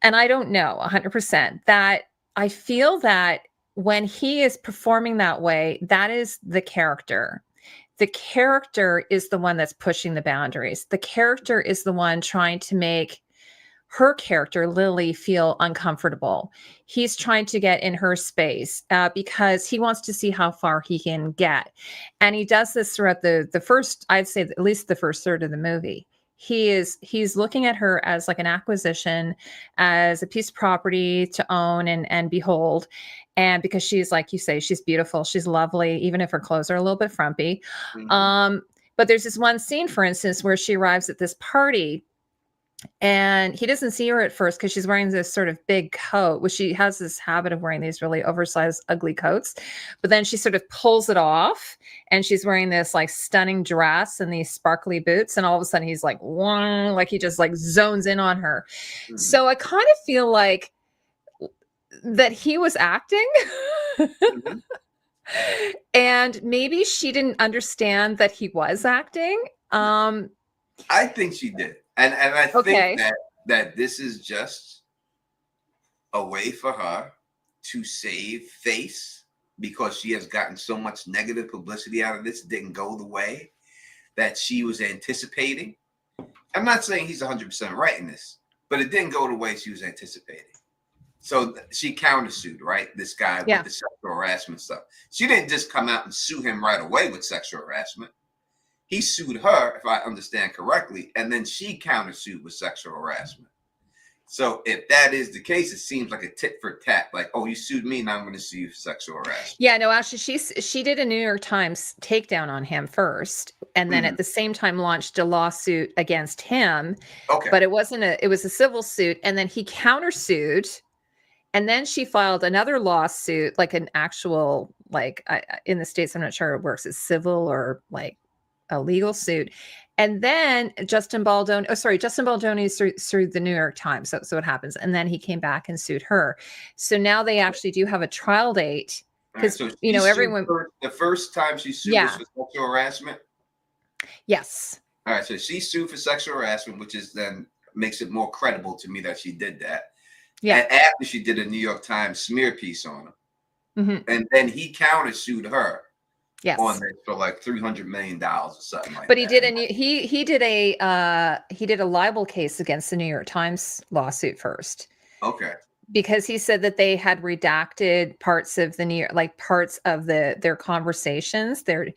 [SPEAKER 1] and I don't know 100%, that I feel that when he is performing that way, that is the character. The character is the one that's pushing the boundaries. The character is the one trying to make her character, Lily, feel uncomfortable. He's trying to get in her space because he wants to see how far he can get. And he does this throughout the first, I'd say at least the first third of the movie. He's looking at her as like an acquisition, as a piece of property to own and behold. And because she's, like you say, she's beautiful, she's lovely, even if her clothes are a little bit frumpy. Mm-hmm. But there's this one scene, for instance, where she arrives at this party and he doesn't see her at first because she's wearing this sort of big coat, which she has this habit of wearing these really oversized, ugly coats. But then she sort of pulls it off and she's wearing this like stunning dress and these sparkly boots. And all of a sudden he's like, whoa, like he just like zones in on her. Mm-hmm. So I kind of feel like that he was acting. Mm-hmm. And maybe she didn't understand that he was acting.
[SPEAKER 2] I think she did. And I think that this is just a way for her to save face because she has gotten so much negative publicity out of this. It didn't go the way that she was anticipating. I'm not saying he's 100% right in this, but it didn't go the way she was anticipating. So she countersued, right? This guy with the sexual harassment stuff. She didn't just come out and sue him right away with sexual harassment. He sued her, if I understand correctly, and then she countersued with sexual harassment. So if that is the case, it seems like a tit for tat. Like, oh, you sued me, now I'm going to sue you for sexual harassment.
[SPEAKER 1] Yeah, no, actually, she did a New York Times takedown on him first, and then at the same time launched a lawsuit against him. Okay, but it was a civil suit, and then he countersued, and then she filed another lawsuit, like an actual, like in the States, I'm not sure how it works, it's civil or like a legal suit. And then Justin Baldoni sued the New York Times. So it happens. And then he came back and sued her. So now they actually do have a trial date because, everyone.
[SPEAKER 2] The first time she sued was for sexual harassment?
[SPEAKER 1] Yes.
[SPEAKER 2] All right. So she sued for sexual harassment, which is then makes it more credible to me that she did that. Yeah. And after she did a New York Times smear piece on him. Mm-hmm. And then he countersued her. Yes. On this for like $300 million or something like that.
[SPEAKER 1] But he did a libel case against the New York Times lawsuit first.
[SPEAKER 2] Okay.
[SPEAKER 1] because he said that they had redacted parts of parts of their conversations, the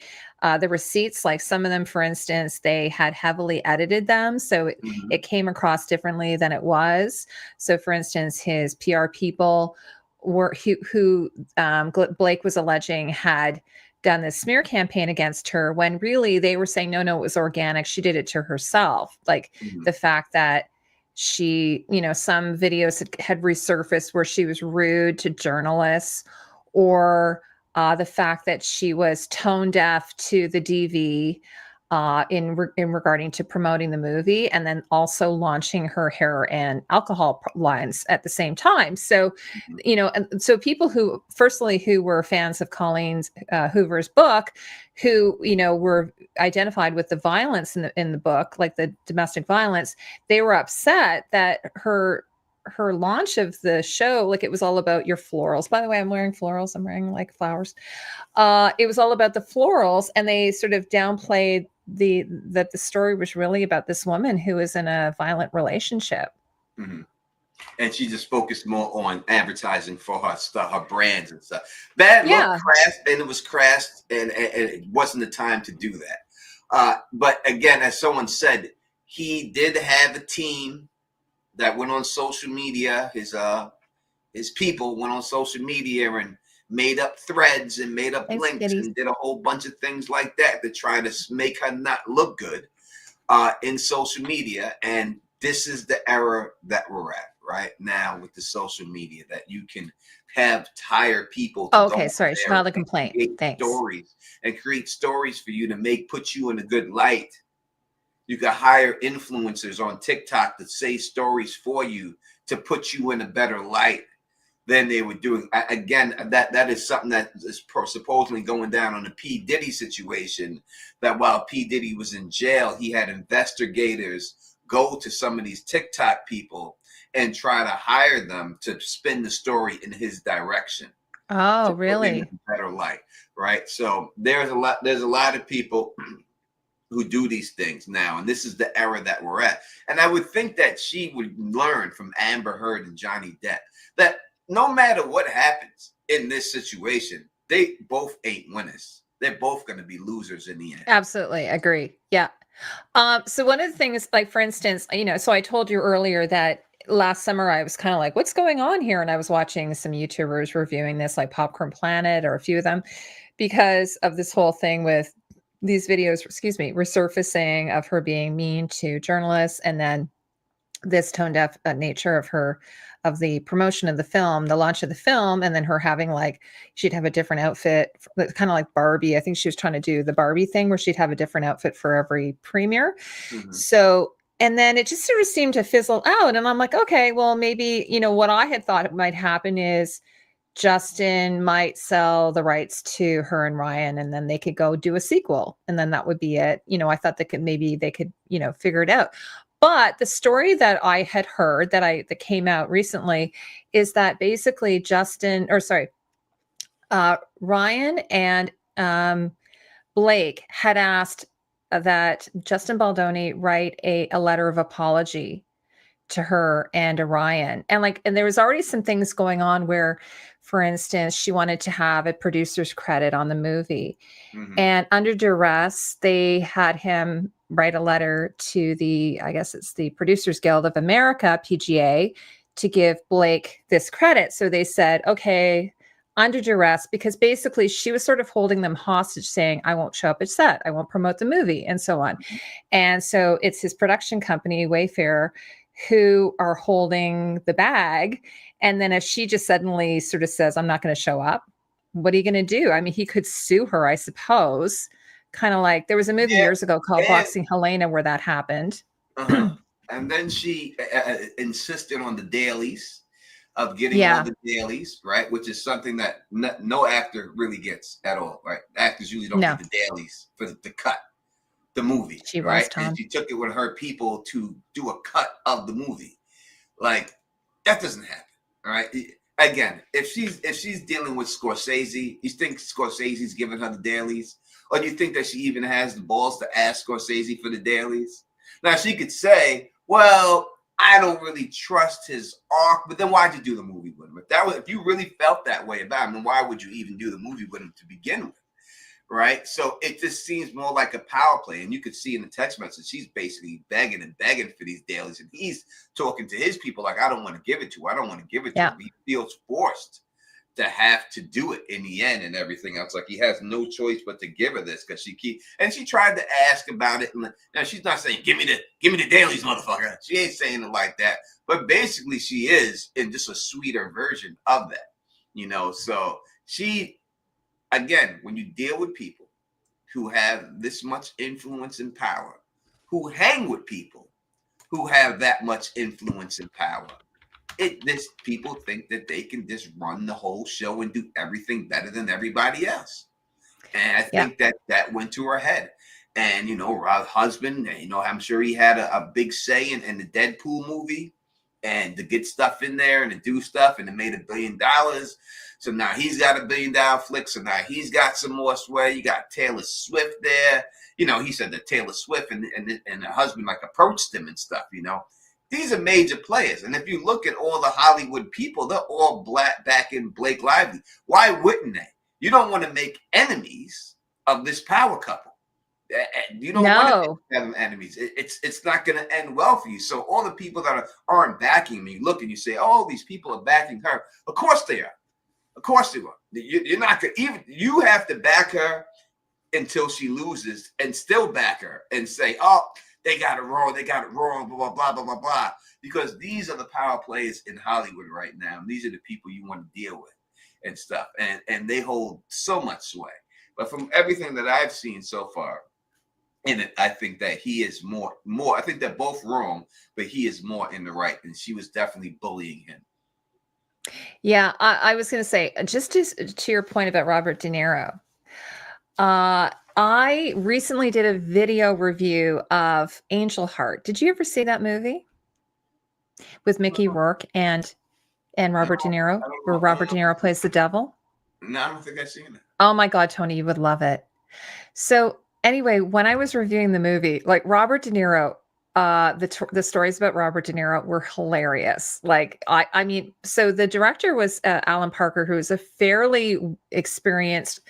[SPEAKER 1] receipts, like some of them, for instance, they had heavily edited them, so it came across differently than it was. So, for instance, his PR people who Blake was alleging had done this smear campaign against her, when really they were saying no, it was organic. She did it to herself. Like the fact that she, some videos had resurfaced where she was rude to journalists, or the fact that she was tone deaf to the DV in regarding to promoting the movie, and then also launching her hair and alcohol lines at the same time. So, and so people who were fans of Colleen Hoover's book, who were identified with the violence in the book, like the domestic violence, they were upset that her launch of the show, like it was all about your florals. By the way, I'm wearing florals. I'm wearing like flowers. It was all about the florals, and they sort of downplayed that the story was really about this woman who was in a violent relationship.
[SPEAKER 2] And she just focused more on advertising for her stuff, her brands and stuff. Bad luck, crass, and it was crass, and it wasn't the time to do that. But again, as someone said, he did have a team that went on social media. His people went on social media and made up threads and made up links and did a whole bunch of things like that to try to make her not look good in social media. And this is the era that we're at right now with the social media, that you can have tired people.
[SPEAKER 1] File a complaint. Thanks.
[SPEAKER 2] Stories and create stories for you to put you in a good light. You can hire influencers on TikTok to say stories for you to put you in a better light than they were doing. Again, that is something that is supposedly going down on the P. Diddy situation, that while P. Diddy was in jail, he had investigators go to some of these TikTok people and try to hire them to spin the story in his direction.
[SPEAKER 1] Oh, really?
[SPEAKER 2] Better light, right? So there's a lot of people who do these things now, and this is the era that we're at. And I would think that she would learn from Amber Heard and Johnny Depp that no matter what happens in this situation, they both ain't winners. They're both going to be losers in the end.
[SPEAKER 1] Absolutely. Agree. Yeah. So one of the things, like, for instance, so I told you earlier that last summer I was kind of like, what's going on here? And I was watching some YouTubers reviewing this, like Popcorn Planet or a few of them, because of this whole thing with these videos, resurfacing of her being mean to journalists, and then this tone deaf nature of the promotion of the film, the launch of the film, and then her having, like, she'd have a different outfit, kind of like Barbie. I think she was trying to do the Barbie thing where she'd have a different outfit for every premiere. So, and then it just sort of seemed to fizzle out. And I'm like, okay, well, maybe, what I had thought might happen is Justin might sell the rights to her and Ryan, and then they could go do a sequel, and then that would be it. I thought they could figure it out. But the story that I had heard that came out recently is that basically Ryan and Blake had asked that Justin Baldoni write a letter of apology to her and to Ryan. And there was already some things going on where, for instance, she wanted to have a producer's credit on the movie. And under duress, they had him write a letter to I guess it's the Producers Guild of America, PGA, to give Blake this credit. So they said, okay, under duress, because basically she was sort of holding them hostage, saying, I won't show up at set, I won't promote the movie, and so on. And so it's his production company, Wayfair, who are holding the bag. And then if she just suddenly sort of says, I'm not going to show up, what are you going to do? I mean, he could sue her, I suppose. Kind of like there was a movie years ago called Boxing Helena where that happened.
[SPEAKER 2] And then she insisted on the dailies, of getting all the dailies, right? Which is something that no actor really gets at all, right? Actors usually don't get the dailies for the cut the movie, right? And she took it with her people to do a cut of the movie. Like, that doesn't happen, all right? Again, if she's dealing with Scorsese, you think Scorsese's giving her the dailies? Or do you think that she even has the balls to ask Scorsese for the dailies? Now, she could say, well, I don't really trust his arc. But then why'd you do the movie with him? If you really felt that way about him, then why would you even do the movie with him to begin with? Right? So it just seems more like a power play. And you could see in the text message, she's basically begging and begging for these dailies. And he's talking to his people like, I don't want to give it to her. I don't want to give it to him. He feels forced to have to do it in the end and everything else. Like he has no choice but to give her this because she tried to ask about it. And now she's not saying, give me the dailies, motherfucker. She ain't saying it like that. But basically she is in just a sweeter version of that, so again, when you deal with people who have this much influence and power, who hang with people who have that much influence and power, people think that they can just run the whole show and do everything better than everybody else. And I think that went to her head. And, her husband, I'm sure he had a big say in the Deadpool movie and to get stuff in there and to do stuff. And it made $1 billion. So now he's got $1 billion flick. So now he's got some more sway. You got Taylor Swift there. He said that Taylor Swift and her husband like approached him and stuff, These are major players. And if you look at all the Hollywood people, they're all back in Blake Lively. Why wouldn't they? You don't want to make enemies of this power couple. You don't want to make them enemies. It's not going to end well for you. So all the people that aren't backing me, look and you say, oh, these people are backing her. Of course they are. Of course they are. You're not going to you have to back her until she loses and still back her and say, oh, they got it wrong, blah, blah, blah, blah, blah, blah. Because these are the power players in Hollywood right now. These are the people you want to deal with and stuff. And they hold so much sway. But from everything that I've seen so far in it, I think that he is more. I think they're both wrong, but he is more in the right. And she was definitely bullying him.
[SPEAKER 1] Yeah, I was going to say, just to your point about Robert De Niro, I recently did a video review of Angel Heart. Did you ever see that movie with Mickey Rourke and Robert De Niro, where Robert De Niro plays the devil?
[SPEAKER 2] No, I don't think I've seen it.
[SPEAKER 1] Oh my God, Tony, you would love it. So anyway, when I was reviewing the movie, like Robert De Niro, the stories about Robert De Niro were hilarious. Like, I mean, so the director was Alan Parker, who is a fairly experienced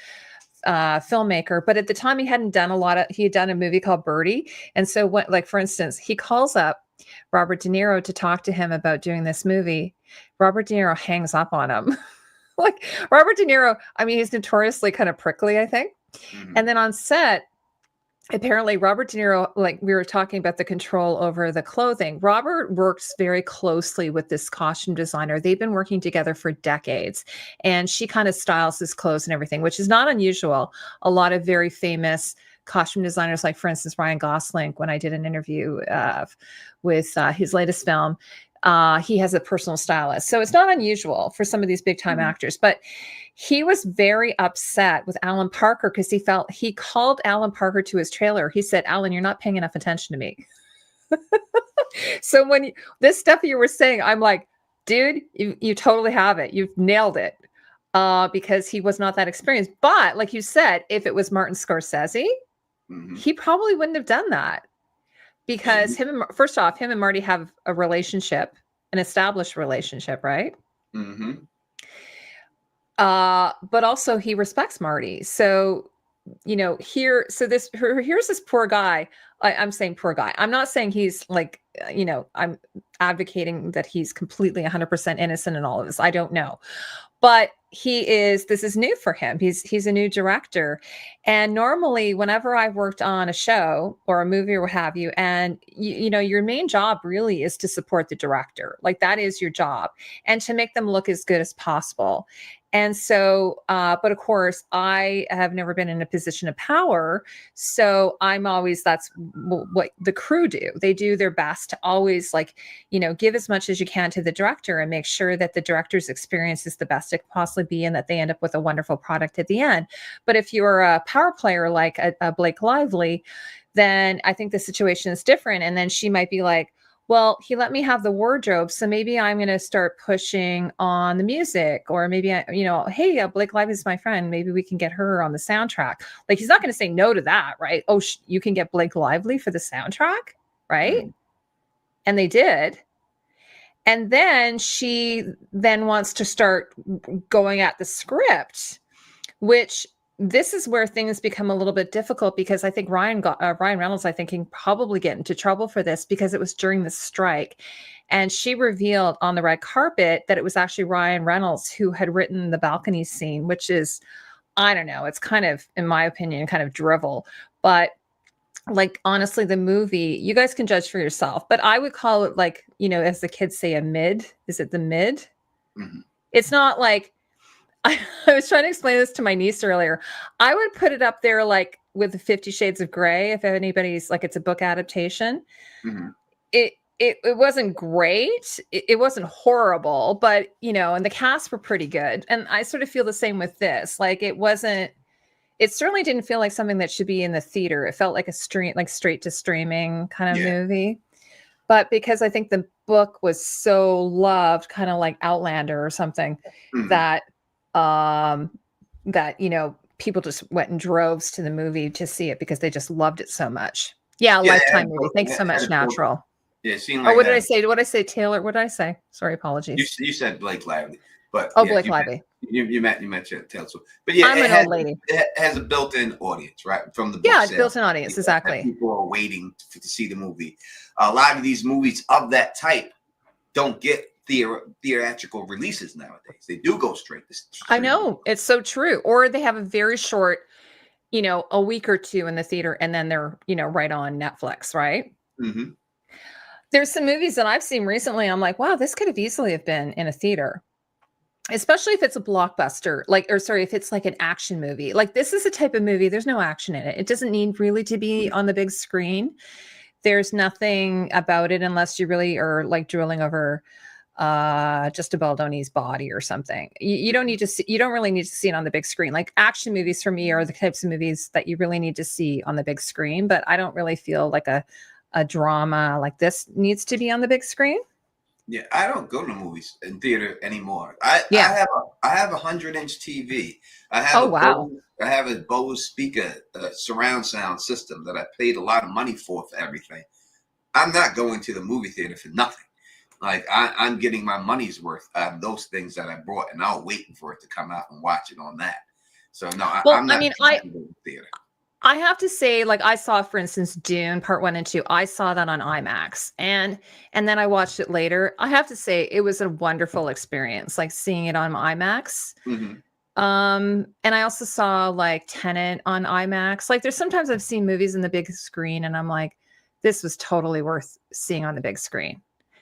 [SPEAKER 1] filmmaker, but at the time he had done a movie called Birdie. And so what, like, for instance, he calls up Robert De Niro to talk to him about doing this movie. Robert De Niro hangs up on him. Like Robert De Niro, I mean, he's notoriously kind of prickly, I think. Mm-hmm. And then on set, apparently Robert De Niro, like we were talking about the control over the clothing, Robert works very closely with this costume designer. They've been working together for decades, and she kind of styles his clothes and everything, which is not unusual. A lot of very famous costume designers, like for instance, Ryan Gosling, when I did an interview with his latest film, he has a personal stylist. So it's not unusual for some of these big time actors, but he was very upset with Alan Parker because he called Alan Parker to his trailer. He said, Alan, you're not paying enough attention to me. So when this stuff you were saying, I'm like, dude, you totally have it. You've nailed it. Because he was not that experienced. But like you said, if it was Martin Scorsese, he probably wouldn't have done that. Because first off, him and Marty have a relationship, an established relationship, right? Mm-hmm. But also he respects Marty. So, here's this poor guy. I'm saying poor guy. I'm not saying he's like, I'm advocating that he's completely 100% innocent in all of this. I don't know. But this is new for him. He's a new director. And normally whenever I've worked on a show or a movie or what have you, and your main job really is to support the director. Like that is your job, and to make them look as good as possible. And so, but of course, I have never been in a position of power. So that's what the crew do. They do their best to always give as much as you can to the director and make sure that the director's experience is the best it could possibly be and that they end up with a wonderful product at the end. But if you're a power player like a Blake Lively, then I think the situation is different. And then she might be like, well, he let me have the wardrobe, so maybe I'm going to start pushing on the music, or maybe hey, Blake Lively is my friend. Maybe we can get her on the soundtrack. Like he's not going to say no to that, right? Oh, you can get Blake Lively for the soundtrack, right? And they did. And then she then wants to start going at the script, which this is where things become a little bit difficult, because I think Ryan Reynolds, I think, can probably get into trouble for this because it was during the strike. And she revealed on the red carpet that it was actually Ryan Reynolds who had written the balcony scene, which is, I don't know, it's kind of, in my opinion, kind of drivel. But like, honestly, the movie, you guys can judge for yourself, but I would call it, like, as the kids say, a mid. Is it the mid?
[SPEAKER 2] Mm-hmm.
[SPEAKER 1] It's not like, I was trying to explain this to my niece earlier. I would put it up there like with the 50 Shades of Grey, if anybody's like, it's a book adaptation.
[SPEAKER 2] Mm-hmm.
[SPEAKER 1] It wasn't great. It wasn't horrible, but and the cast were pretty good. And I sort of feel the same with this. Like, it certainly didn't feel like something that should be in the theater. It felt like like straight to streaming kind of movie. But because I think the book was so loved, kind of like Outlander or something, that people just went in droves to the movie to see it because they just loved it so much. Yeah, Lifetime movie. Thanks so much, Natural.
[SPEAKER 2] Yeah, it seemed like
[SPEAKER 1] what did I say? What did I say, Taylor? What did I say? Sorry, apologies.
[SPEAKER 2] You said Blake Lively, but
[SPEAKER 1] Blake Lively.
[SPEAKER 2] You mentioned Taylor Swift, but yeah,
[SPEAKER 1] I'm an old lady.
[SPEAKER 2] It has a built-in audience, right? From the book
[SPEAKER 1] it's built-in audience, exactly.
[SPEAKER 2] People are waiting to see the movie. A lot of these movies of that type don't get theatrical releases nowadays. They do go straight to streaming.
[SPEAKER 1] I know, it's so true. Or they have a very short, a week or two in the theater, and then they're right on Netflix, right?
[SPEAKER 2] Mm-hmm.
[SPEAKER 1] There's some movies that I've seen recently. I'm like, wow, this could have easily have been in a theater, especially if it's a blockbuster, if it's like an action movie. Like, this is a type of movie, there's no action in it. It doesn't need really to be on the big screen. There's nothing about it unless you really are like drilling over just a Baldoni's body or something. You don't need to see, you don't really need to see it on the big screen. Like, action movies for me are the types of movies that you really need to see on the big screen, but I don't really feel like a drama like this needs to be on the big screen.
[SPEAKER 2] Yeah, I don't go to movies in theater anymore. I have a 100-inch TV. I have a Bose speaker surround sound system that I paid a lot of money for everything. I'm not going to the movie theater for nothing. Like, I'm getting my money's worth out of those things that I brought, and I'll wait for it to come out and watch it on that. So no, I'm not going to the theater.
[SPEAKER 1] I have to say, like, I saw, for instance, Dune Part 1 and 2. I saw that on IMAX, and then I watched it later. I have to say, it was a wonderful experience, like seeing it on IMAX.
[SPEAKER 2] Mm-hmm.
[SPEAKER 1] And I also saw like Tenet on IMAX. Like, there's sometimes I've seen movies in the big screen, and I'm like, this was totally worth seeing on the big screen.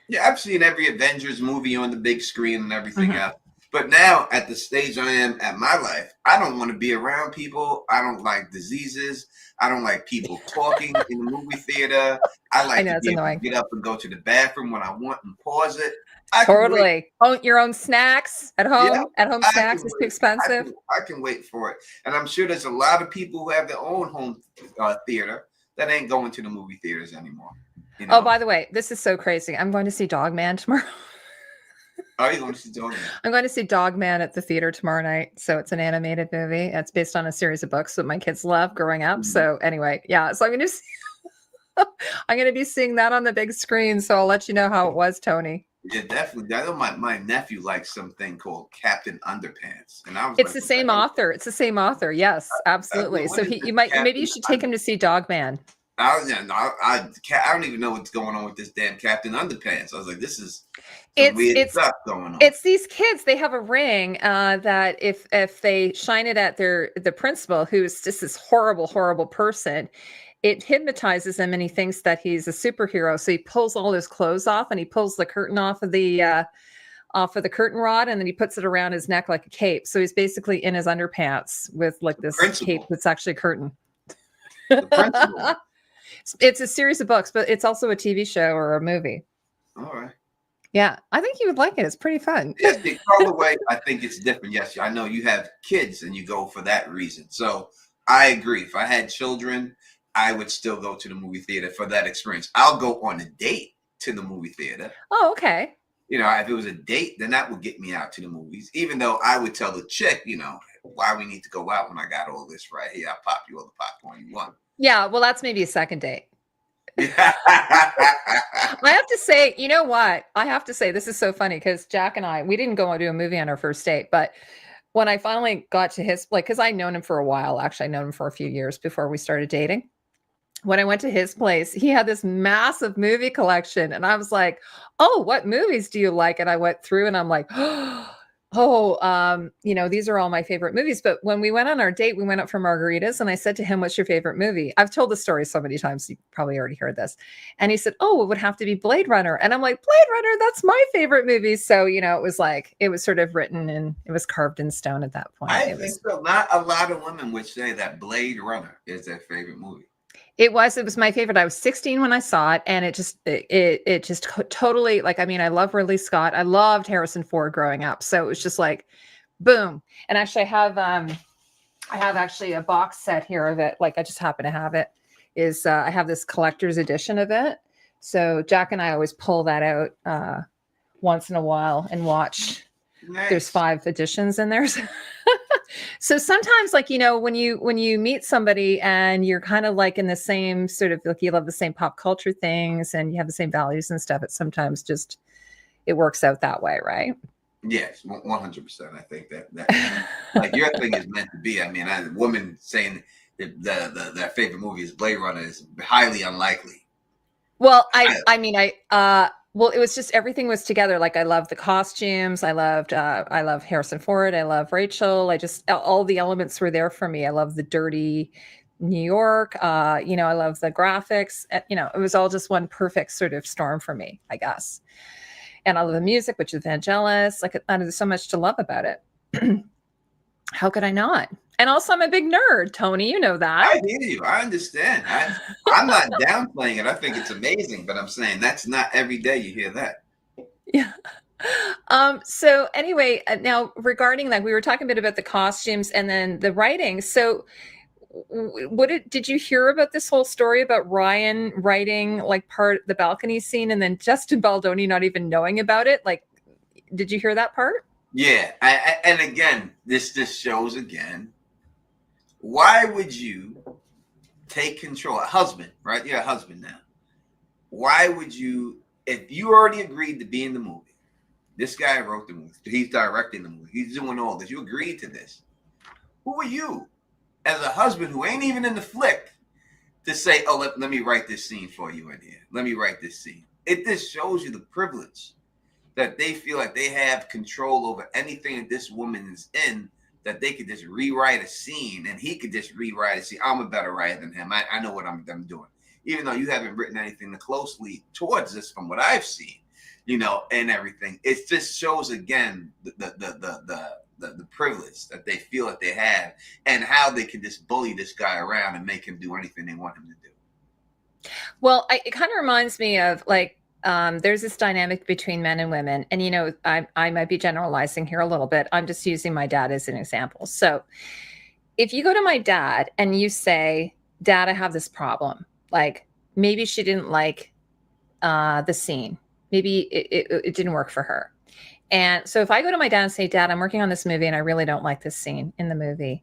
[SPEAKER 2] Yeah, I've seen every Avengers movie on the big screen and everything else. But now, at the stage I am at my life, I don't want to be around people. I don't like diseases. I don't like people talking in the movie theater. I like to be able to get up and go to the bathroom when I want and pause it.
[SPEAKER 1] Totally. Own your own snacks at home. Yeah, at home snacks is too expensive.
[SPEAKER 2] I can wait for it. And I'm sure there's a lot of people who have their own home theater that ain't going to the movie theaters anymore.
[SPEAKER 1] Oh, by the way, this is so crazy. I'm going to see Dogman tomorrow.
[SPEAKER 2] Are you going to see Dogman?
[SPEAKER 1] I'm going to see Dogman at the theater tomorrow night. So it's an animated movie. It's based on a series of books that my kids love growing up. So anyway, yeah. So I'm going to see, I'm going to be seeing that on the big screen. So I'll let you know how it was, Tony.
[SPEAKER 2] Yeah, definitely. I know my nephew likes something called Captain Underpants, and I was.
[SPEAKER 1] It's the same author. It's the same author. Yes, absolutely. So maybe you should take him to see Dogman.
[SPEAKER 2] I don't even know what's going on with this damn Captain Underpants. I was like, this is weird stuff going on.
[SPEAKER 1] It's these kids. They have a ring that if they shine it at the principal, who's just this horrible person, it hypnotizes him and he thinks that he's a superhero. So he pulls all his clothes off and he pulls the curtain off of the curtain rod, and then he puts it around his neck like a cape. So he's basically in his underpants with like this cape that's actually a curtain.
[SPEAKER 2] The principal.
[SPEAKER 1] It's a series of books, but it's also a TV show or a movie.
[SPEAKER 2] All right.
[SPEAKER 1] Yeah, I think you would like it. It's pretty fun.
[SPEAKER 2] Yes, the color way, I think it's different. Yes, I know you have kids and you go for that reason. So I agree. If I had children, I would still go to the movie theater for that experience. I'll go on a date to the movie theater.
[SPEAKER 1] Oh, okay.
[SPEAKER 2] If it was a date, then that would get me out to the movies. Even though I would tell the chick, why we need to go out when I got all this right here. I'll pop you all the popcorn you want.
[SPEAKER 1] Yeah, well, that's maybe a second date. I have to say, you know what? I have to say, this is so funny because Jack and I, we didn't go and do a movie on our first date, but when I finally got to his, like, because I'd known him for a while, actually, I'd known him for a few years before we started dating. When I went to his place, he had this massive movie collection. And I was like, oh, what movies do you like? And I went through and I'm like, these are all my favorite movies. But when we went on our date, we went up for margaritas and I said to him, what's your favorite movie? I've told the story so many times, you probably already heard this. And he said, oh, it would have to be Blade Runner. And I'm like, Blade Runner, that's my favorite movie. So, it was like, it was sort of written and it was carved in stone at that point.
[SPEAKER 2] I think so. Not a lot of women would say that Blade Runner is their favorite movie.
[SPEAKER 1] It was my favorite. I was 16 when I saw it, and it just totally, like, I mean, I love Ridley Scott. I loved Harrison Ford growing up, so it was just like, boom. And actually, I have actually a box set here of it. Like, I just happen to have it. I have this collector's edition of it. So Jack and I always pull that out once in a while and watch. Nice. There's 5 editions in there. So sometimes, like, when you meet somebody and you're kind of like in the same sort of, like, you love the same pop culture things and you have the same values and stuff, it sometimes just, it works out that way, right?
[SPEAKER 2] Yes, 100%. I think that like your thing is meant to be. I mean, a woman saying their favorite movie is Blade Runner is highly unlikely.
[SPEAKER 1] Well, well, it was just, everything was together. Like, I loved the costumes. I love Harrison Ford. I love Rachel. All the elements were there for me. I love the dirty New York. I love the graphics. It was all just one perfect sort of storm for me, I guess. And I love the music, which is Vangelis. Like, there's so much to love about it. How could I not? And also, I'm a big nerd, Tony. You know that.
[SPEAKER 2] I hear you. I understand. I'm not downplaying it. I think it's amazing, but I'm saying that's not every day you hear that.
[SPEAKER 1] Yeah. So anyway, now regarding that, we were talking a bit about the costumes and then the writing. So did you hear about this whole story about Ryan writing like the balcony scene and then Justin Baldoni not even knowing about it? Like, did you hear that part?
[SPEAKER 2] Yeah. And again, this just shows again, why would you take control? A husband, right? You're a husband now. Why would you, if you already agreed to be in the movie, this guy wrote the movie, he's directing the movie, he's doing all this, you agreed to this. Who are you, as a husband who ain't even in the flick, to say, oh, let me write this scene for you in here. Let me write this scene. It just shows you the privilege that they feel like they have control over anything that this woman is in, that they could just rewrite a scene and he could just rewrite a scene. I'm a better writer than him. I know what I'm doing. Even though you haven't written anything closely towards this from what I've seen, and everything. It just shows again the privilege that they feel that they have and how they can just bully this guy around and make him do anything they want him to do.
[SPEAKER 1] Well, it kind of reminds me of like, there's this dynamic between men and women. And, I might be generalizing here a little bit. I'm just using my dad as an example. So if you go to my dad and you say, Dad, I have this problem. Like, maybe she didn't like the scene. Maybe it didn't work for her. And so if I go to my dad and say, Dad, I'm working on this movie and I really don't like this scene in the movie,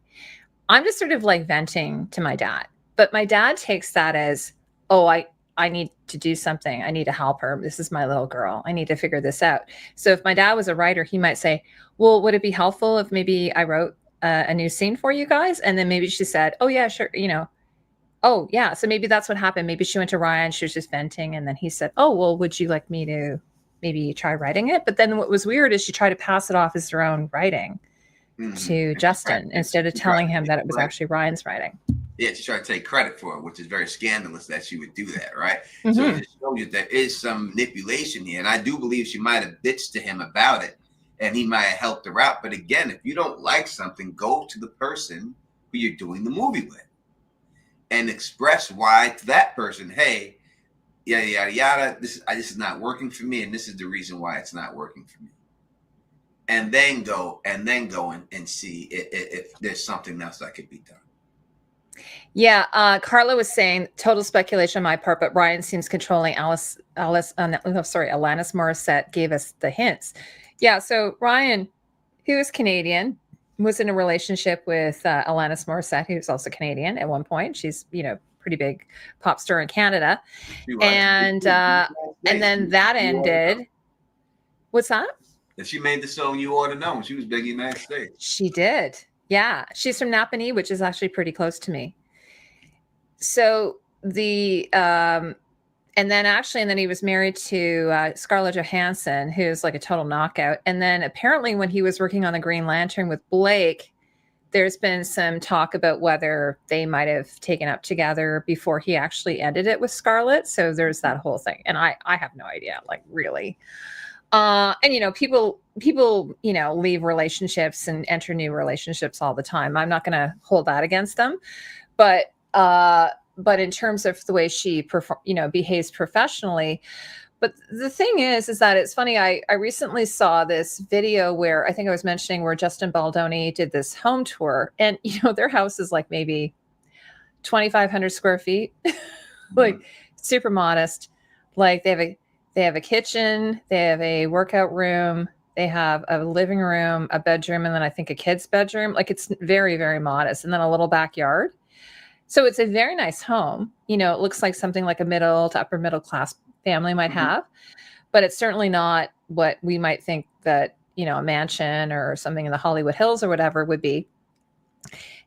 [SPEAKER 1] I'm just sort of like venting to my dad. But my dad takes that as, oh, I need to do something. I need to help her. This is my little girl. I need to figure this out. So if my dad was a writer, he might say, well, would it be helpful if maybe I wrote a new scene for you guys? And then maybe she said, oh, yeah, sure. Oh, yeah. So maybe that's what happened. Maybe she went to Ryan. She was just venting. And then he said, oh, well, would you like me to maybe try writing it? But then what was weird is she tried to pass it off as her own writing to Justin instead of telling him that it was actually Ryan's writing.
[SPEAKER 2] Yeah, she tried to take credit for it, which is very scandalous that she would do that, right? Mm-hmm. So it just shows you there is some manipulation here. And I do believe she might have bitched to him about it and he might have helped her out. But again, if you don't like something, go to the person who you're doing the movie with and express why to that person, hey, yada, yada, yada, this is not working for me. And this is the reason why it's not working for me. And then go and see if there's something else that could be done.
[SPEAKER 1] Yeah, Carla was saying total speculation on my part, but Ryan seems controlling. Alanis Morissette gave us the hints. Yeah, so Ryan, who is Canadian, was in a relationship with Alanis Morissette, who's also Canadian at one point. She's, pretty big pop star in Canada. And then that ended. What's that?
[SPEAKER 2] And she made the song "You Ought to Know" when she was big in the United States.
[SPEAKER 1] She did. Yeah. She's from Napanee, which is actually pretty close to me. So and then he was married to Scarlett Johansson, who's like a total knockout. And then apparently when he was working on the Green Lantern with Blake, there's been some talk about whether they might have taken up together before he actually ended it with Scarlett. So there's that whole thing. And I have no idea, like, really. And, people, leave relationships and enter new relationships all the time. I'm not going to hold that against them. But in terms of the way she behaves professionally. But the thing is that it's funny. I recently saw this video where I think I was mentioning where Justin Baldoni did this home tour, and their house is like maybe 2,500 square feet, like super modest. Like they have a kitchen, they have a workout room, they have a living room, a bedroom, and then I think a kid's bedroom. Like it's very, very modest, and then a little backyard. So it's a very nice home. It looks like something like a middle to upper middle class family might have, but it's certainly not what we might think that, a mansion or something in the Hollywood Hills or whatever would be.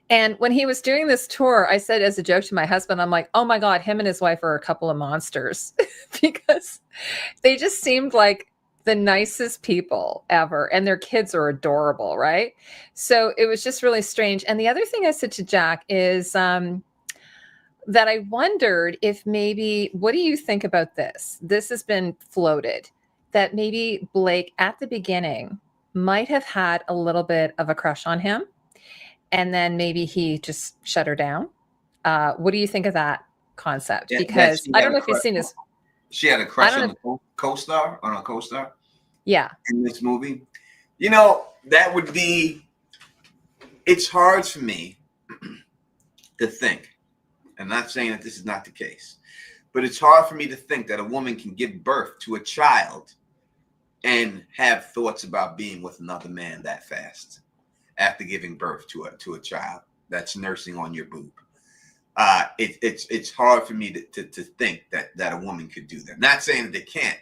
[SPEAKER 1] And when he was doing this tour, I said as a joke to my husband, I'm like, oh my God, him and his wife are a couple of monsters because they just seemed like the nicest people ever. And their kids are adorable, right? So it was just really strange. And the other thing I said to Jack is that I wondered if maybe, what do you think about this? This has been floated, that maybe Blake at the beginning might have had a little bit of a crush on him. And then maybe he just shut her down. What do you think of that concept? Because I don't know if you've seen this.
[SPEAKER 2] She had a crush on a co-star,
[SPEAKER 1] Yeah.
[SPEAKER 2] In this movie. That would be, it's hard for me to think. I'm not saying that this is not the case, but it's hard for me to think that a woman can give birth to a child and have thoughts about being with another man that fast after giving birth to a child that's nursing on your boob. It's hard for me to think that a woman could do that. Not saying that they can't.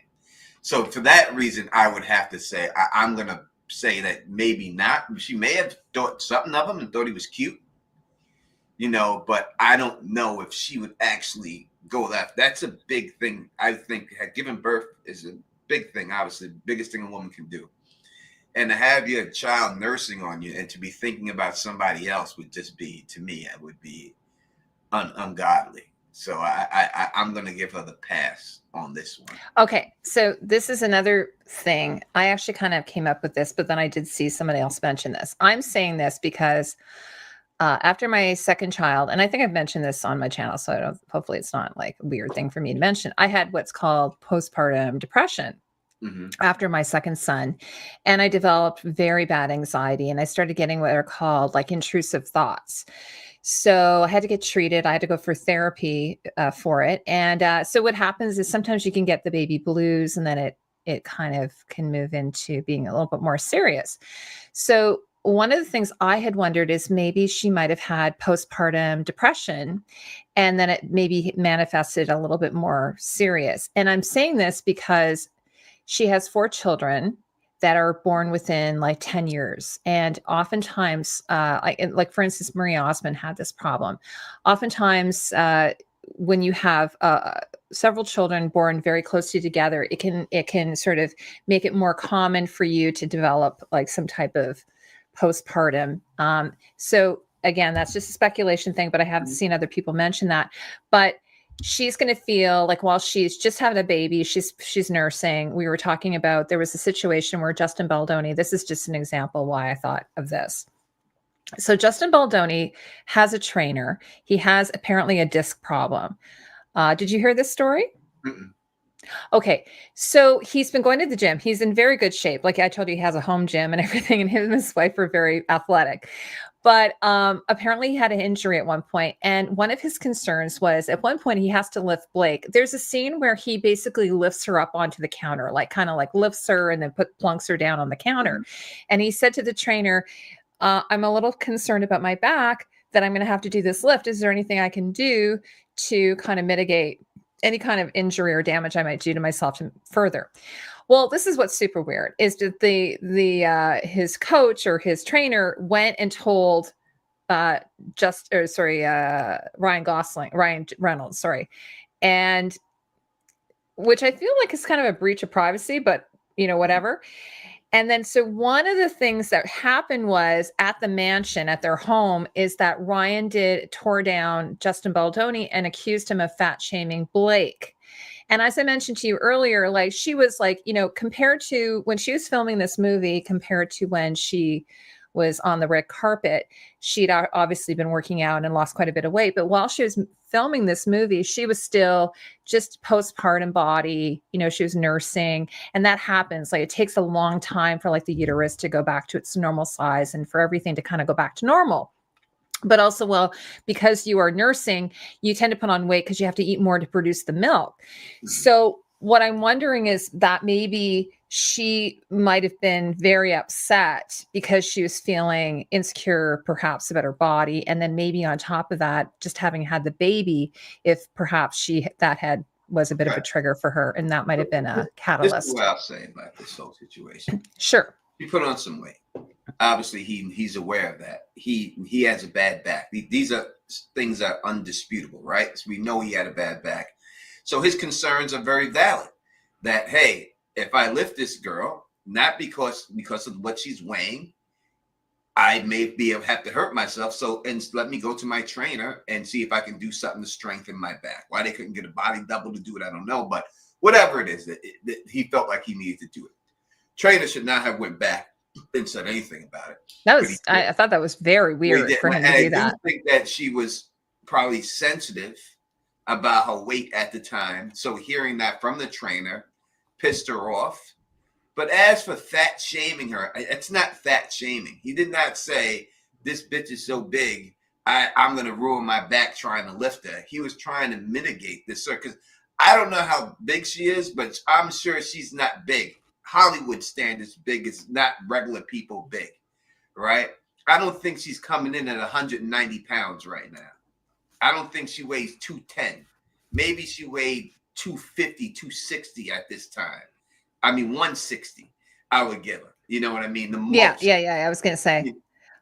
[SPEAKER 2] So for that reason, I would have to say I'm going to say that maybe not. She may have thought something of him and thought he was cute. But I don't know if she would actually go that. That's a big thing. I think giving birth is a big thing. Obviously, the biggest thing a woman can do. And to have your child nursing on you and to be thinking about somebody else would just be, to me, it would be ungodly. So I'm going to give her the pass on this one.
[SPEAKER 1] Okay. So this is another thing. I actually kind of came up with this, but then I did see somebody else mention this. I'm saying this because after my second child, and I think I've mentioned this on my channel, so hopefully it's not like a weird thing for me to mention. I had what's called postpartum depression after my second son, and I developed very bad anxiety, and I started getting what are called like intrusive thoughts. So I had to get treated. I had to go for therapy for it. And so what happens is sometimes you can get the baby blues, and then it kind of can move into being a little bit more serious. So one of the things I had wondered is maybe she might have had postpartum depression, and then it maybe manifested a little bit more serious. And I'm saying this because she has 4 children that are born within like 10 years. And oftentimes, like for instance, Marie Osmond had this problem. Oftentimes, when you have several children born very closely together, it can sort of make it more common for you to develop like some type of postpartum. So again, that's just a speculation thing, but I have seen other people mention that. But she's going to feel like while she's just having a baby, she's nursing. We were talking about, there was a situation where Justin Baldoni, this is just an example why I thought of this. So Justin Baldoni has a trainer. He has apparently a disc problem. Did you hear this story?
[SPEAKER 2] Mm-mm.
[SPEAKER 1] Okay. So he's been going to the gym. He's in very good shape. Like I told you, he has a home gym and everything, and him and his wife are very athletic. But apparently he had an injury at one point. And one of his concerns was at one point he has to lift Blake. There's a scene where he basically lifts her up onto the counter, like kind of like lifts her and then plunks her down on the counter. And he said to the trainer, I'm a little concerned about my back, that I'm going to have to do this lift. Is there anything I can do to kind of mitigate any kind of injury or damage I might do to myself further? Well, this is what's super weird is that his coach or his trainer went and told Ryan Reynolds, sorry. And which I feel like is kind of a breach of privacy, but whatever. And then, so one of the things that happened was at the mansion, at their home, is that Ryan tore down Justin Baldoni and accused him of fat shaming Blake. And as I mentioned to you earlier, like she was like, compared to when she was filming this movie, compared to when she was on the red carpet, she'd obviously been working out and lost quite a bit of weight. But while she was filming this movie, she was still just postpartum body, she was nursing. And that happens. Like it takes a long time for like the uterus to go back to its normal size and for everything to kind of go back to normal. But also, well, because you are nursing, you tend to put on weight because you have to eat more to produce the milk. So what I'm wondering is that maybe she might have been very upset because she was feeling insecure, perhaps about her body. And then maybe on top of that, just having had the baby, if perhaps was a bit of a trigger for her. And that might have been a catalyst.
[SPEAKER 2] This is what I'll say about this whole situation.
[SPEAKER 1] Sure.
[SPEAKER 2] He put on some weight. Obviously, he's aware of that. He has a bad back. These are things that are undisputable, right? So we know he had a bad back. So his concerns are very valid. That, hey, if I lift this girl, not because of what she's weighing, I may have to hurt myself. So let me go to my trainer and see if I can do something to strengthen my back. Why they couldn't get a body double to do it, I don't know. But whatever it is, that he felt like he needed to do it. Trainer should not have went back and said anything about it.
[SPEAKER 1] That was I thought that was very weird for him to do that.
[SPEAKER 2] I think that she was probably sensitive about her weight at the time. So hearing that from the trainer pissed her off. But as for fat shaming her, it's not fat shaming. He did not say, this bitch is so big, I'm going to ruin my back trying to lift her. He was trying to mitigate this. Because I don't know how big she is, but I'm sure she's not big. Hollywood standards big is not regular people big, right? I don't think she's coming in at 190 pounds right now. I don't think she weighs 210. Maybe she weighed 250, 260 at this time. I mean, 160, I would give her. You know what I mean? The most,
[SPEAKER 1] yeah. I was going to say,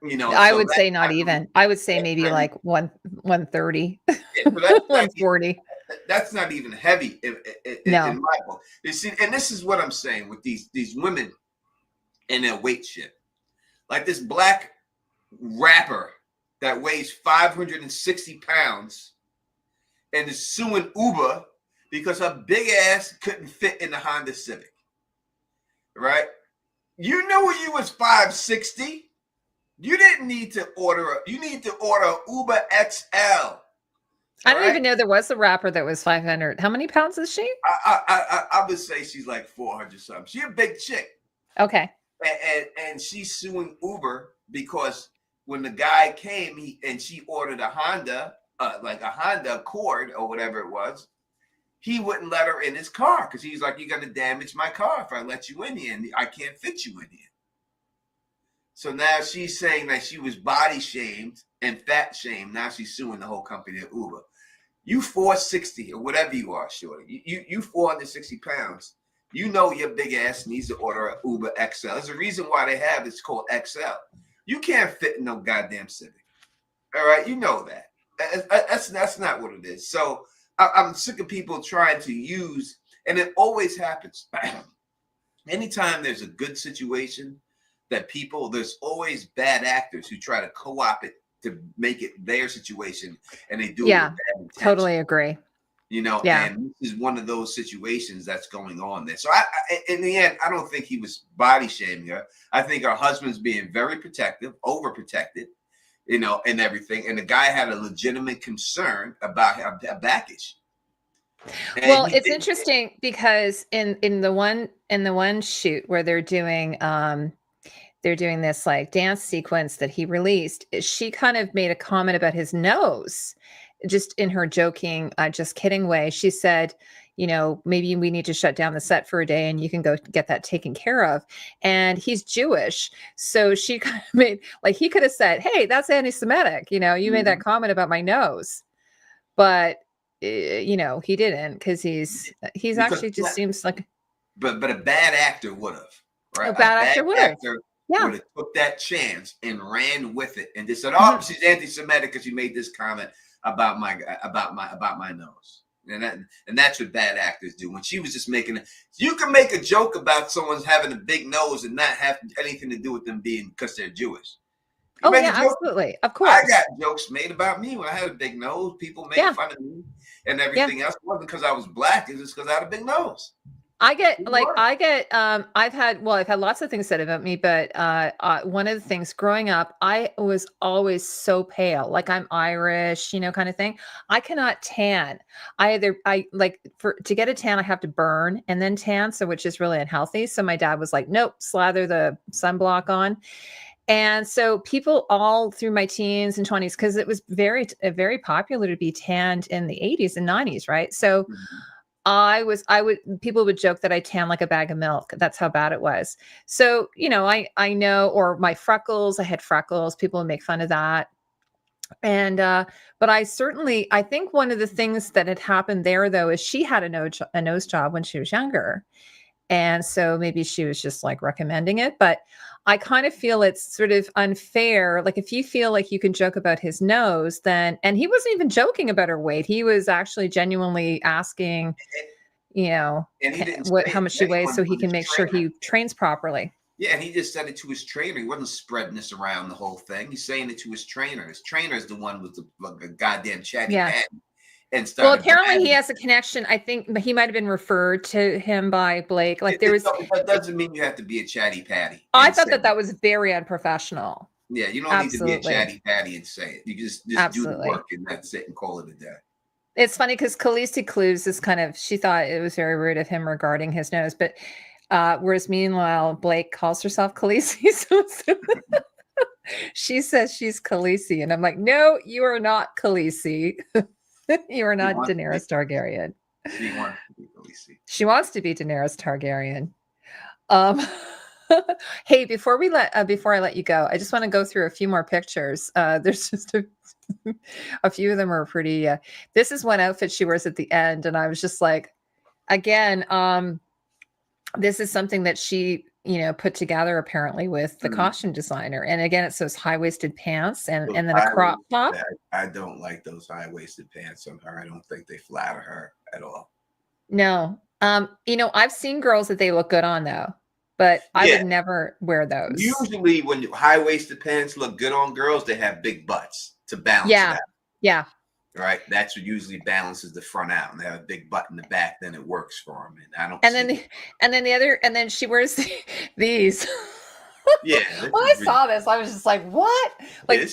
[SPEAKER 1] I would say not even. I would say maybe like 130, 140.
[SPEAKER 2] That's not even heavy in my book. You see, and this is what I'm saying with these women and their weight shit. Like this black rapper that weighs 560 pounds and is suing Uber because her big ass couldn't fit in the Honda Civic. Right? You knew when you was 560. You didn't need to order you need to order Uber XL.
[SPEAKER 1] I don't even know there was a rapper that was 500. How many pounds is she?
[SPEAKER 2] I would say she's like 400 something. She's a big chick.
[SPEAKER 1] Okay.
[SPEAKER 2] And she's suing Uber because when the guy came and she ordered a Honda, like a Honda Accord or whatever it was, he wouldn't let her in his car because he's like, you're going to damage my car if I let you in here and I can't fit you in here. So now she's saying that she was body shamed and fat shamed. Now she's suing the whole company of Uber. You 460 or whatever you are, shorty. You 460 pounds. You know your big ass needs to order an Uber XL. There's a reason why they have it's called XL. You can't fit in no goddamn Civic. All right, you know that. That's not what it is. So I'm sick of people trying to use, and it always happens. Anytime there's a good situation, there's always bad actors who try to co-opt it to make it their situation, and they do it with bad intention.
[SPEAKER 1] Totally agree.
[SPEAKER 2] And this is one of those situations that's going on there. So I in the end, I don't think he was body shaming her. I think her husband's being very protective, overprotected, and everything. And the guy had a legitimate concern about her back issue.
[SPEAKER 1] Well, it's interesting because in the one shoot where they're doing this like dance sequence that he released, she kind of made a comment about his nose, just in her joking, just kidding way. She said, you know, maybe we need to shut down the set for a day and you can go get that taken care of. And he's Jewish. So she kind of made, like, he could have said, hey, that's anti-Semitic. You know, you made that comment about my nose. But, you know, he didn't, because he's actually just seems like.
[SPEAKER 2] But a bad actor would have. Right?
[SPEAKER 1] A bad actor would have. Yeah.
[SPEAKER 2] Would have took that chance and ran with it and just said, "Oh, she's anti-Semitic because you made this comment about my nose." And that's what bad actors do. When she was just making it, you can make a joke about someone's having a big nose and not have anything to do with them being because they're Jewish.
[SPEAKER 1] Oh yeah, absolutely, of course.
[SPEAKER 2] I got jokes made about me when I had a big nose. People made fun of me and everything else. It wasn't because I was black; it's just because I had a big nose. I've
[SPEAKER 1] had lots of things said about me, but one of the things growing up, I was always so pale, like I'm Irish, you know, kind of thing. I cannot tan. To get a tan, I have to burn and then tan, so which is really unhealthy. So my dad was like, nope, slather the sunblock on. And so people all through my teens and 20s, because it was very popular to be tanned in the 80s and 90s, right? So people would joke that I tan like a bag of milk. That's how bad it was. So, you know, I know, or my freckles, I had freckles. People would make fun of that. And, but I think one of the things that had happened there, though, is she had a nose job when she was younger. And so maybe she was just like recommending it, but I kind of feel it's sort of unfair. Like if you feel like you can joke about his nose, then, and he wasn't even joking about her weight. He was actually genuinely asking, you know, how much she weighs so he can make sure he trains properly.
[SPEAKER 2] Yeah, and he just said it to his trainer. He wasn't spreading this around the whole thing. He's saying it to his trainer. His trainer is the one with the goddamn chatty pad.
[SPEAKER 1] Well, apparently he has a connection. I think he might have been referred to him by Blake. Like
[SPEAKER 2] that doesn't mean you have to be a chatty patty.
[SPEAKER 1] I thought that was very unprofessional.
[SPEAKER 2] Yeah, you don't need to be a chatty patty and say it. You just do the work and that's it and call it a day.
[SPEAKER 1] It's funny because Khaleesi Clues is she thought it was very rude of him regarding his nose, but whereas meanwhile Blake calls herself Khaleesi, so she says she's Khaleesi, and I'm like, no, you are not Khaleesi. You are not Daenerys Targaryen.
[SPEAKER 2] She wants to be Khaleesi.
[SPEAKER 1] She wants to be Daenerys Targaryen. Hey, before I let you go, I just want to go through a few more pictures. There's just a few of them are pretty. This is one outfit she wears at the end, and I was just like, again, this is something that she, you know, put together apparently with the costume designer. And again, it's those high-waisted pants and then a crop top.
[SPEAKER 2] I don't like those high-waisted pants on her. I don't think they flatter her at all.
[SPEAKER 1] No. You know, I've seen girls that they look good on though, but I would never wear those.
[SPEAKER 2] Usually when high-waisted pants look good on girls, they have big butts to balance it out.
[SPEAKER 1] Yeah.
[SPEAKER 2] Right, that's what usually balances the front out, and they have a big butt in the back. Then it works for them. And I don't.
[SPEAKER 1] And then she wears these.
[SPEAKER 2] Yeah.
[SPEAKER 1] When I saw this, I was just like, "What?" Like,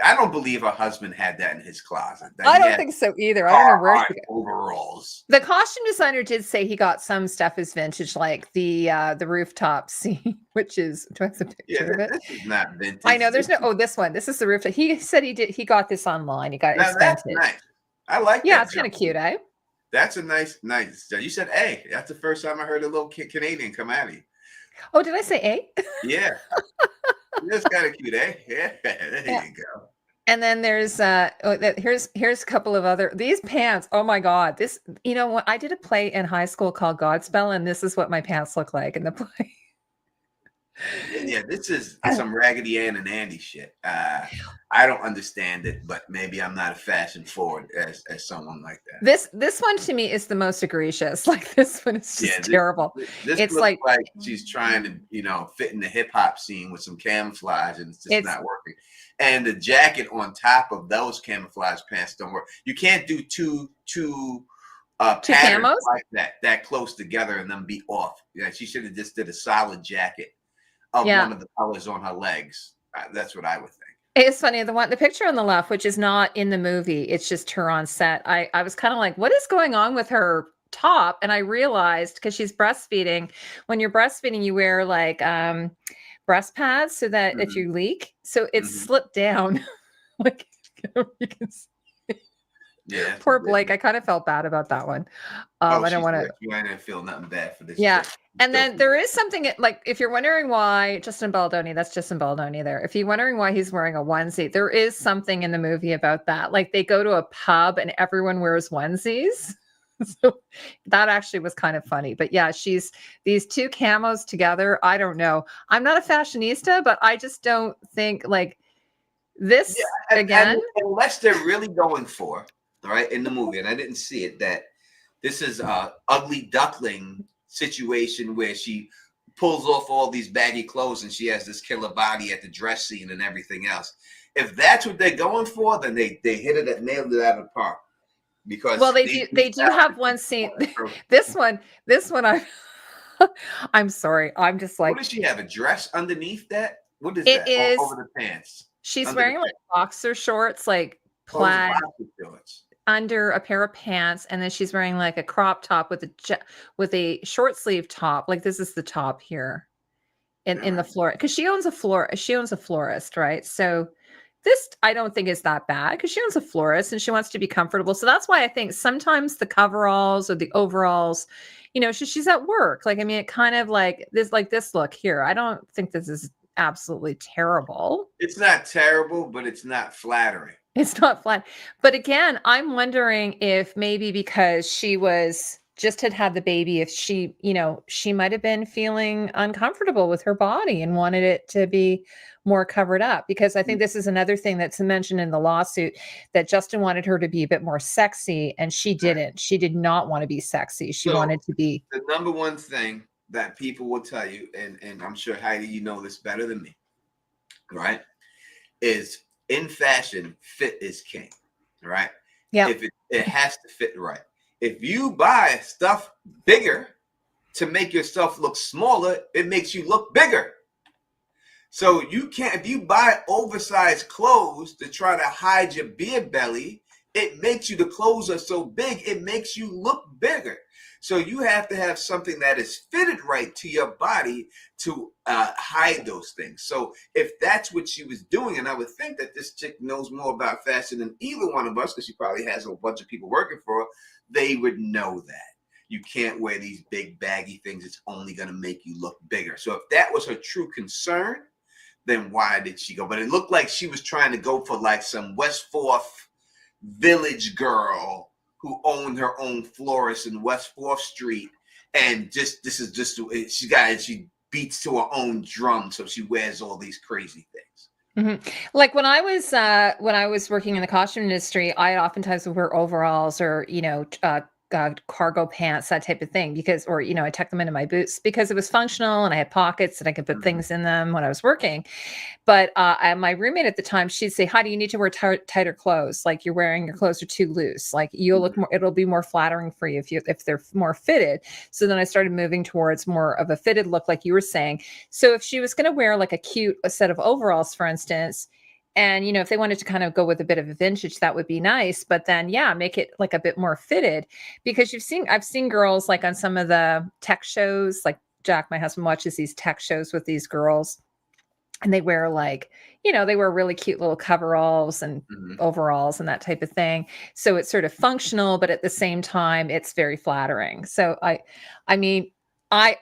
[SPEAKER 2] I don't believe her husband had that in his closet.
[SPEAKER 1] I don't think so either. I don't know where
[SPEAKER 2] overalls.
[SPEAKER 1] The costume designer did say he got some stuff as vintage, like the rooftop scene, which is. Do I have the picture of it?
[SPEAKER 2] This is not vintage.
[SPEAKER 1] I know there's no. Oh, this one. This is the rooftop. He said he got this online. He got it
[SPEAKER 2] vintage. Nice. I like that.
[SPEAKER 1] Yeah, it's kind of cute, eh?
[SPEAKER 2] That's a nice. You said A. That's the first time I heard a little Canadian come at you.
[SPEAKER 1] Oh, did I say A?
[SPEAKER 2] Yeah. That's kind of cute, eh? Yeah. There you go.
[SPEAKER 1] And then there's here's a couple of other these pants. Oh my God. This, you know what? I did a play in high school called Godspell, and this is what my pants look like in the play.
[SPEAKER 2] Yeah, this is some Raggedy Ann and Andy shit. I don't understand it, but maybe I'm not as fashion forward as someone like that.
[SPEAKER 1] This one to me is the most egregious. Like this one is just terrible.
[SPEAKER 2] This it's looks like she's trying to, you know, fit in the hip hop scene with some camouflage, and it's just not working. And the jacket on top of those camouflage pants don't work. You can't do two patterns like that close together and then be off. Yeah, she should have just did a solid jacket of one of the colors on her legs. That's what I would think.
[SPEAKER 1] It's funny, the picture on the left, which is not in the movie, it's just her on set. I was kind of like, what is going on with her top? And I realized, because she's breastfeeding, when you're breastfeeding, you wear like breast pads so that if you leak, so it's slipped down. Like you can see.
[SPEAKER 2] Yeah.
[SPEAKER 1] Poor Blake. I kind of felt bad about that one. I don't want to.
[SPEAKER 2] You ain't gonna feel nothing bad for this.
[SPEAKER 1] Yeah.
[SPEAKER 2] Chick.
[SPEAKER 1] And then there is something like, if you're wondering why Justin Baldoni, that's Justin Baldoni there. If you're wondering why he's wearing a onesie, there is something in the movie about that. Like they go to a pub and everyone wears onesies. So that actually was kind of funny. But yeah, she's these two camos together. I don't know. I'm not a fashionista, but I just don't think like this again.
[SPEAKER 2] Unless they're really going for, all right, in the movie, and I didn't see it, that this is a ugly duckling situation where she pulls off all these baggy clothes and she has this killer body at the dress scene and everything else. If that's what they're going for, then they nailed it out of the park. Because
[SPEAKER 1] they do have one scene. This one I'm sorry. I'm just like,
[SPEAKER 2] what does she have? A dress underneath that? What is
[SPEAKER 1] it
[SPEAKER 2] that?
[SPEAKER 1] is
[SPEAKER 2] Over the pants.
[SPEAKER 1] She's wearing like boxer shorts, like plaid under a pair of pants, and then she's wearing like a crop top with a short sleeve top. Like this is the top here in the floor, because she owns a florist, right? So this I don't think is that bad because she owns a florist and she wants to be comfortable. So that's why I think sometimes the coveralls or the overalls, you know, she's at work. Like, I mean, it kind of like this look here. I don't think this is absolutely terrible.
[SPEAKER 2] It's not terrible, but it's not flattering.
[SPEAKER 1] It's not flat. But again, I'm wondering if maybe because she had the baby, if she, you know, she might have been feeling uncomfortable with her body and wanted it to be more covered up. Because I think this is another thing that's mentioned in the lawsuit, that Justin wanted her to be a bit more sexy and she didn't. She did not want to be sexy. She wanted to be.
[SPEAKER 2] The number one thing that people will tell you, and I'm sure Heidi, you know this better than me, right? Is in fashion, fit is king, right?
[SPEAKER 1] Yeah.
[SPEAKER 2] If it has to fit right. If you buy stuff bigger to make yourself look smaller, it makes you look bigger. So you can't, if you buy oversized clothes to try to hide your beer belly, it makes you, the clothes are so big, it makes you look bigger. So you have to have something that is fitted right to your body to hide those things. So if that's what she was doing, and I would think that this chick knows more about fashion than either one of us, because she probably has a bunch of people working for her, they would know that. You can't wear these big baggy things. It's only going to make you look bigger. So if that was her true concern, then why did she go? But it looked like she was trying to go for like some West Fourth village girl who owned her own florist in West 4th Street. And she beats to her own drum. So she wears all these crazy things.
[SPEAKER 1] Mm-hmm. Like when I was working in the costume industry, I oftentimes would wear overalls or, you know, cargo pants, that type of thing, because, or, you know, I tucked them into my boots because it was functional and I had pockets and I could put things in them when I was working. But my roommate at the time, she'd say, Heidi, you need to wear tighter clothes. Like your clothes are too loose. Like you'll look more, it'll be more flattering for you if they're more fitted. So then I started moving towards more of a fitted look, like you were saying. So if she was going to wear like a set of overalls, for instance, and, you know, if they wanted to kind of go with a bit of a vintage, that would be nice. But then, yeah, make it like a bit more fitted, because I've seen girls like on some of the tech shows, like Jack, my husband, watches these tech shows with these girls, and they wear like, you know, they wear really cute little coveralls and overalls and that type of thing. So it's sort of functional, but at the same time, it's very flattering. So I mean, I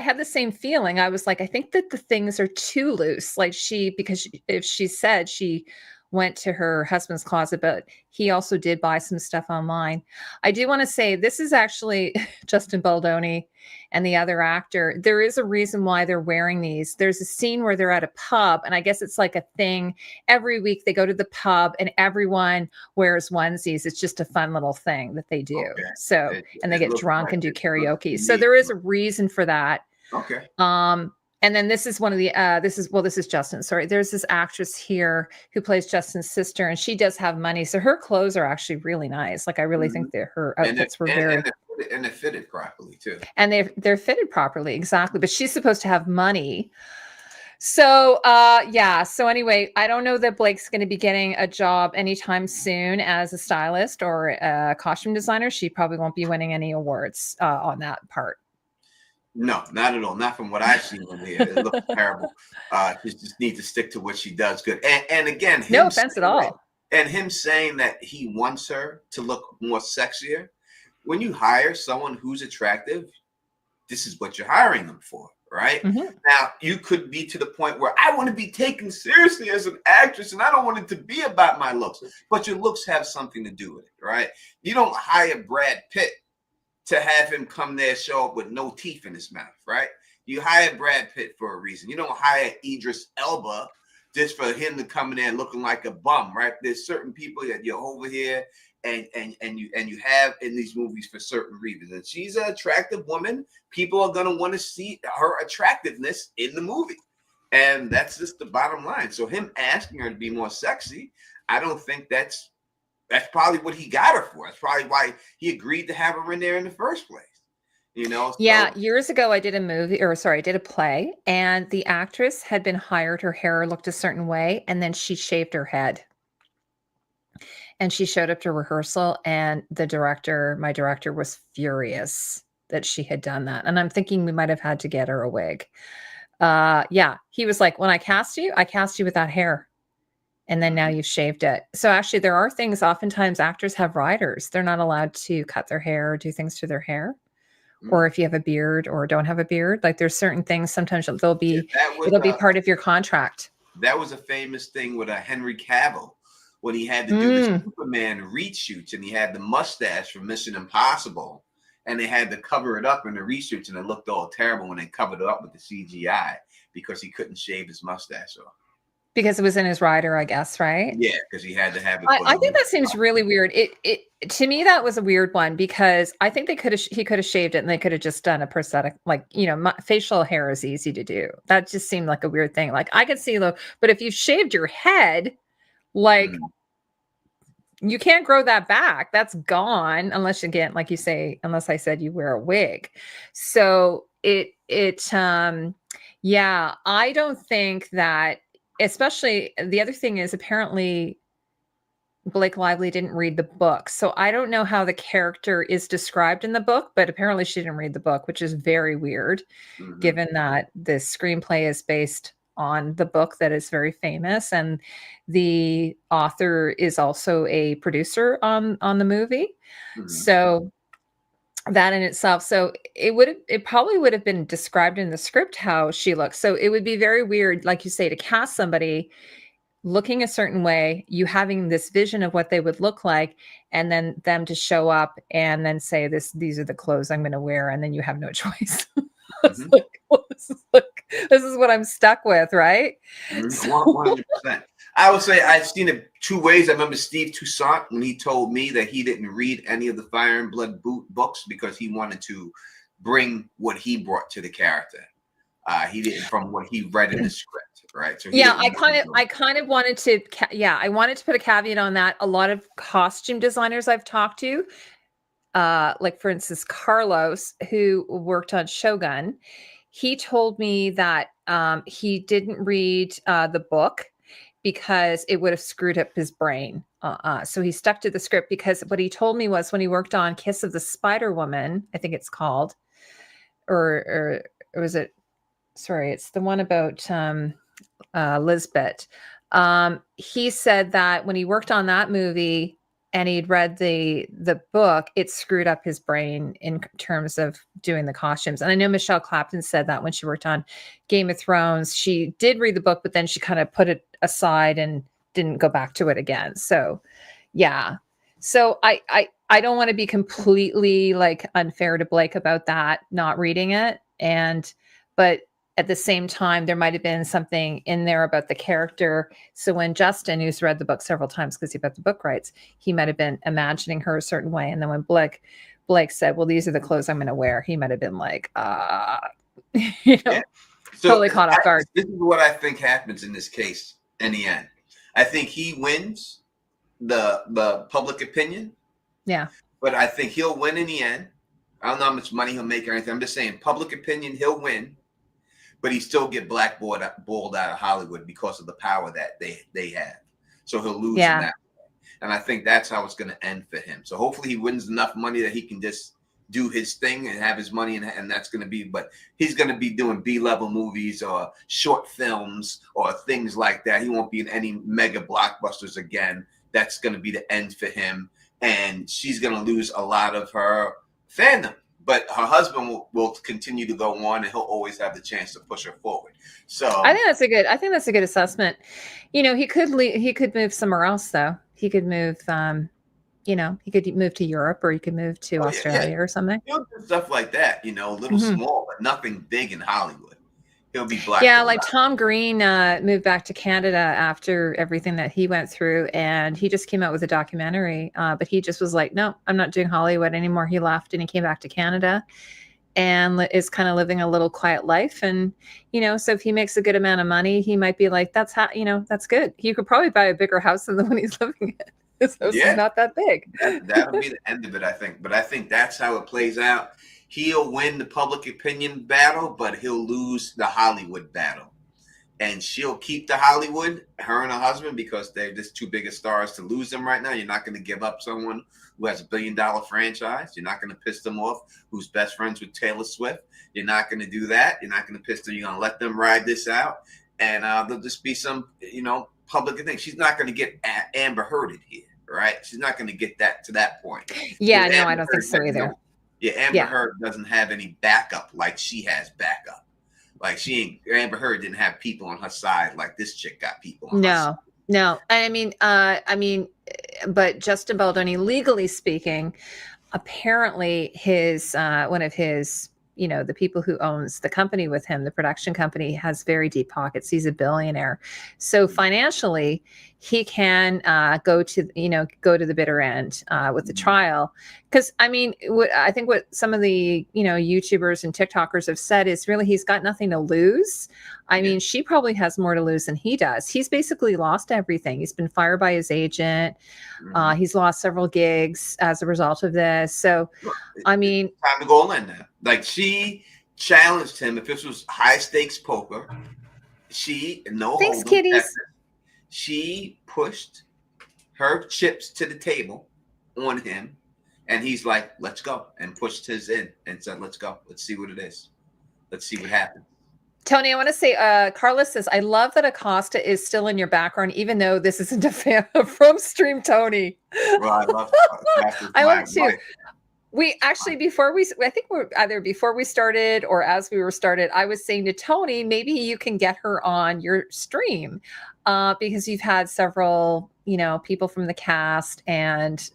[SPEAKER 1] had the same feeling. I was like, I think that the things are too loose. Like because if she said she went to her husband's closet, but he also did buy some stuff online. I do want to say this is actually Justin Baldoni and the other actor. There is a reason why they're wearing these. There's a scene where they're at a pub, and I guess it's like a thing. Every week they go to the pub and everyone wears onesies. It's just a fun little thing that they do. Okay. So, and they get drunk and do karaoke. So there is a reason for that.
[SPEAKER 2] Okay.
[SPEAKER 1] And then this is one of the, this is Justin. Sorry. There's this actress here who plays Justin's sister, and she does have money. So her clothes are actually really nice. Like I really think that her outfits were very.
[SPEAKER 2] And they're fitted properly too.
[SPEAKER 1] And they're fitted properly. Exactly. But she's supposed to have money. So, yeah. So anyway, I don't know that Blake's going to be getting a job anytime soon as a stylist or a costume designer. She probably won't be winning any awards on that part.
[SPEAKER 2] No, not at all. Not from what I've seen from here. It looks terrible. She just needs to stick to what she does good. And again,
[SPEAKER 1] no offense at all.
[SPEAKER 2] And him saying that he wants her to look more sexier. When you hire someone who's attractive, this is what you're hiring them for, right?
[SPEAKER 1] Mm-hmm.
[SPEAKER 2] Now, you could be to the point where I want to be taken seriously as an actress and I don't want it to be about my looks, but your looks have something to do with it, right? You don't hire Brad Pitt to have him come there, show up with no teeth in his mouth, right? You hire Brad Pitt for a reason. You don't hire Idris Elba just for him to come in there looking like a bum, right? There's certain people that you're over here and you have in these movies for certain reasons. And she's an attractive woman. People are gonna want to see her attractiveness in the movie. And that's just the bottom line. So him asking her to be more sexy, I don't think that's probably what he got her for. That's probably why he agreed to have her in there in the first place. You know? So,
[SPEAKER 1] yeah, years ago I did I did a play, and the actress had been hired, her hair looked a certain way, and then she shaved her head. And she showed up to rehearsal, and my director was furious that she had done that. And I'm thinking we might have had to get her a wig. Yeah, he was like, when I cast you with that hair. And then now you've shaved it. So actually there are things, oftentimes actors have riders. They're not allowed to cut their hair or do things to their hair. Or if you have a beard or don't have a beard, like there's certain things, sometimes it'll be part of your contract.
[SPEAKER 2] That was a famous thing with Henry Cavill when he had to do the Superman reshoots, and he had the mustache from Mission Impossible, and they had to cover it up in the reshoots, and it looked all terrible when they covered it up with the CGI because he couldn't shave his mustache off.
[SPEAKER 1] Because it was in his rider, I guess, right?
[SPEAKER 2] Yeah, because he had to have it.
[SPEAKER 1] I think that seems really weird. It to me, that was a weird one because I think he could have shaved it and they could have just done a prosthetic, like, facial hair is easy to do. That just seemed like a weird thing. Like I could see but if you shaved your head, like you can't grow that back. That's gone unless, again, like you say, unless I said you wear a wig. So yeah, I don't think that. Especially the other thing is apparently Blake Lively didn't read the book. So I don't know how the character is described in the book, but apparently she didn't read the book, which is very weird, given that the screenplay is based on the book that is very famous. And the author is also a producer on the movie. So that in itself. So it probably would have been described in the script how she looks. So it would be very weird, like you say, to cast somebody looking a certain way, you having this vision of what they would look like, and then them to show up and then say these are the clothes I'm going to wear, and then you have no choice. It's this is what I'm stuck with, right?
[SPEAKER 2] 100%. I would say I've seen it two ways. I remember Steve Toussaint when he told me that he didn't read any of the Fire and Blood books because he wanted to bring what he brought to the character. He didn't, from what he read in the script, right? So I
[SPEAKER 1] kind of wanted to, I wanted to put a caveat on that. A lot of costume designers I've talked to, like for instance, Carlos, who worked on Shogun, he told me that he didn't read the book because it would have screwed up his brain. So he stuck to the script because what he told me was when he worked on Kiss of the Spider Woman, I think it's called, or was it? Sorry, it's the one about Lisbeth. He said that when he worked on that movie and he'd read the book, it screwed up his brain in terms of doing the costumes. And I know Michelle Clapton said that when she worked on Game of Thrones, she did read the book, but then she kind of put it aside and didn't go back to it again. So, yeah. So I don't want to be completely like unfair to Blake about that, not reading it. But at the same time, there might have been something in there about the character. So when Justin, who's read the book several times because he got the book rights, he might have been imagining her a certain way. And then when Blake said, well, these are the clothes I'm going to wear, he might have been like, totally caught off guard.
[SPEAKER 2] This is what I think happens in this case in the end. I think he wins the public opinion.
[SPEAKER 1] Yeah.
[SPEAKER 2] But I think he'll win in the end. I don't know how much money he'll make or anything. I'm just saying public opinion, he'll win. But he still get blackballed out of Hollywood because of the power that they have. So he'll lose in that way. And I think that's how it's going to end for him. So hopefully he wins enough money that he can just do his thing and have his money, and that's going to be, but he's going to be doing B-level movies or short films or things like that. He won't be in any mega blockbusters again that's going to be the end for him, and she's going to lose a lot of her fandom. But her husband will continue to go on, and he'll always have the chance to push her forward. So
[SPEAKER 1] I think that's a good assessment. He could move somewhere else though. He could move he could move to Europe, or he could move to Australia or something.
[SPEAKER 2] He'll do stuff like that, a little small, but nothing big in Hollywood. He'll be black.
[SPEAKER 1] Yeah, like Tom Green moved back to Canada after everything that he went through, and he just came out with a documentary. But he just was like, no, I'm not doing Hollywood anymore. He left and he came back to Canada and is kind of living a little quiet life. And, so if he makes a good amount of money, he might be like, that's good. He could probably buy a bigger house than the one he's living in. His house is not that big.
[SPEAKER 2] That'll be the end of it, I think. But I think that's how it plays out. He'll win the public opinion battle, but he'll lose the Hollywood battle. And she'll keep the Hollywood, her and her husband, because they're just too big of stars to lose them right now. You're not going to give up someone who has $1 billion franchise. You're not going to piss them off, who's best friends with Taylor Swift. You're not going to do that. You're not going to piss them. You're going to let them ride this out. And there'll just be some, public thing. She's not going to get Amber Hearded here, right? She's not going to get that to that point.
[SPEAKER 1] Yeah, no, I don't think so either.
[SPEAKER 2] Amber Heard doesn't have any backup like she has backup. Like Amber Heard didn't have people on her side like this chick got people on her side.
[SPEAKER 1] No. I mean, but Justin Baldoni, legally speaking, apparently his one of his, the people who owns the company with him, the production company, has very deep pockets. He's a billionaire. So financially, he can go to the bitter end with the trial. Because I think what some of the YouTubers and TikTokers have said is really he's got nothing to lose. I mean, she probably has more to lose than he does. He's basically lost everything. He's been fired by his agent. He's lost several gigs as a result of this. So, time
[SPEAKER 2] to go in now. Like, she challenged him if this was high stakes poker. Thanks,
[SPEAKER 1] kitties.
[SPEAKER 2] She pushed her chips to the table on him, and he's like, let's go, and pushed his in and said, let's go. Let's see what it is. Let's see what happens.
[SPEAKER 1] Tony, I want to say, Carla says, I love that Acosta is still in your background, even though this isn't a fan from Stream Tony.
[SPEAKER 2] Well, I love
[SPEAKER 1] I love too. We actually, before we started or as we were started, I was saying to Tony, maybe you can get her on your stream because you've had several, people from the cast and,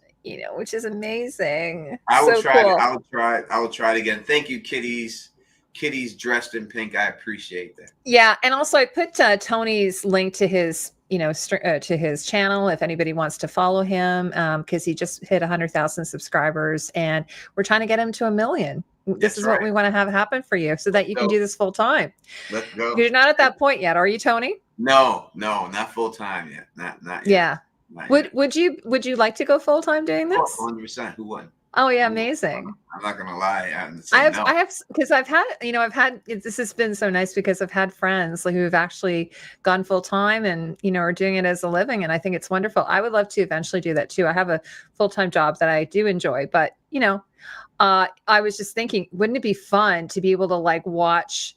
[SPEAKER 1] which is amazing.
[SPEAKER 2] I will try it again. Thank you, kitties. Kitties dressed in pink. I appreciate that.
[SPEAKER 1] Yeah. And also I put Tony's link to his, to his channel if anybody wants to follow him, because he just hit 100,000 subscribers and we're trying to get him to 1 million. This is what we want to have happen for you so that you can do this full time.
[SPEAKER 2] Let's go.
[SPEAKER 1] You're not at that point yet, are you, Tony?
[SPEAKER 2] No, not full time yet. Not yet.
[SPEAKER 1] Yeah. Would you like to go full time doing this?
[SPEAKER 2] 100%. Who wouldn't?
[SPEAKER 1] Oh yeah, amazing.
[SPEAKER 2] I'm not gonna lie.
[SPEAKER 1] I have because I've had this has been so nice because I've had friends who have actually gone full time and are doing it as a living, and I think it's wonderful. I would love to eventually do that too. I have a full-time job that I do enjoy, but I was just thinking, wouldn't it be fun to be able to watch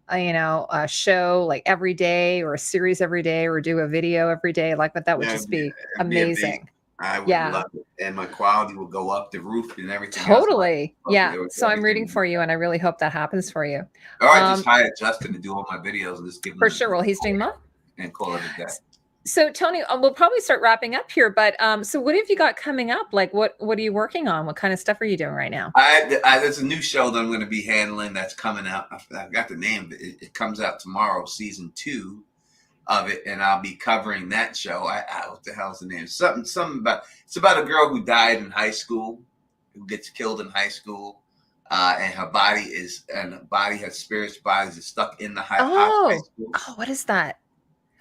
[SPEAKER 1] a show every day or a series every day or do a video every day? But that would just be amazing.
[SPEAKER 2] I would love it. And my quality will go up the roof and everything.
[SPEAKER 1] Totally. Yeah. So I'm rooting for you and I really hope that happens for you.
[SPEAKER 2] All right. Just hire Justin to do all my videos and just give him
[SPEAKER 1] for sure. Well, he's doing that.
[SPEAKER 2] And call it a day.
[SPEAKER 1] So Tony, we'll probably start wrapping up here, but so what have you got coming up? What are you working on? What kind of stuff are you doing right now?
[SPEAKER 2] There's a new show that I'm going to be handling that's coming out. I've got the name, but it comes out tomorrow, season 2 of it, and I'll be covering that show. What the hell's the name? It's about a girl who died in high school, who gets killed in high school, and her spirit's bodies are stuck in the high school.
[SPEAKER 1] Oh, what is that?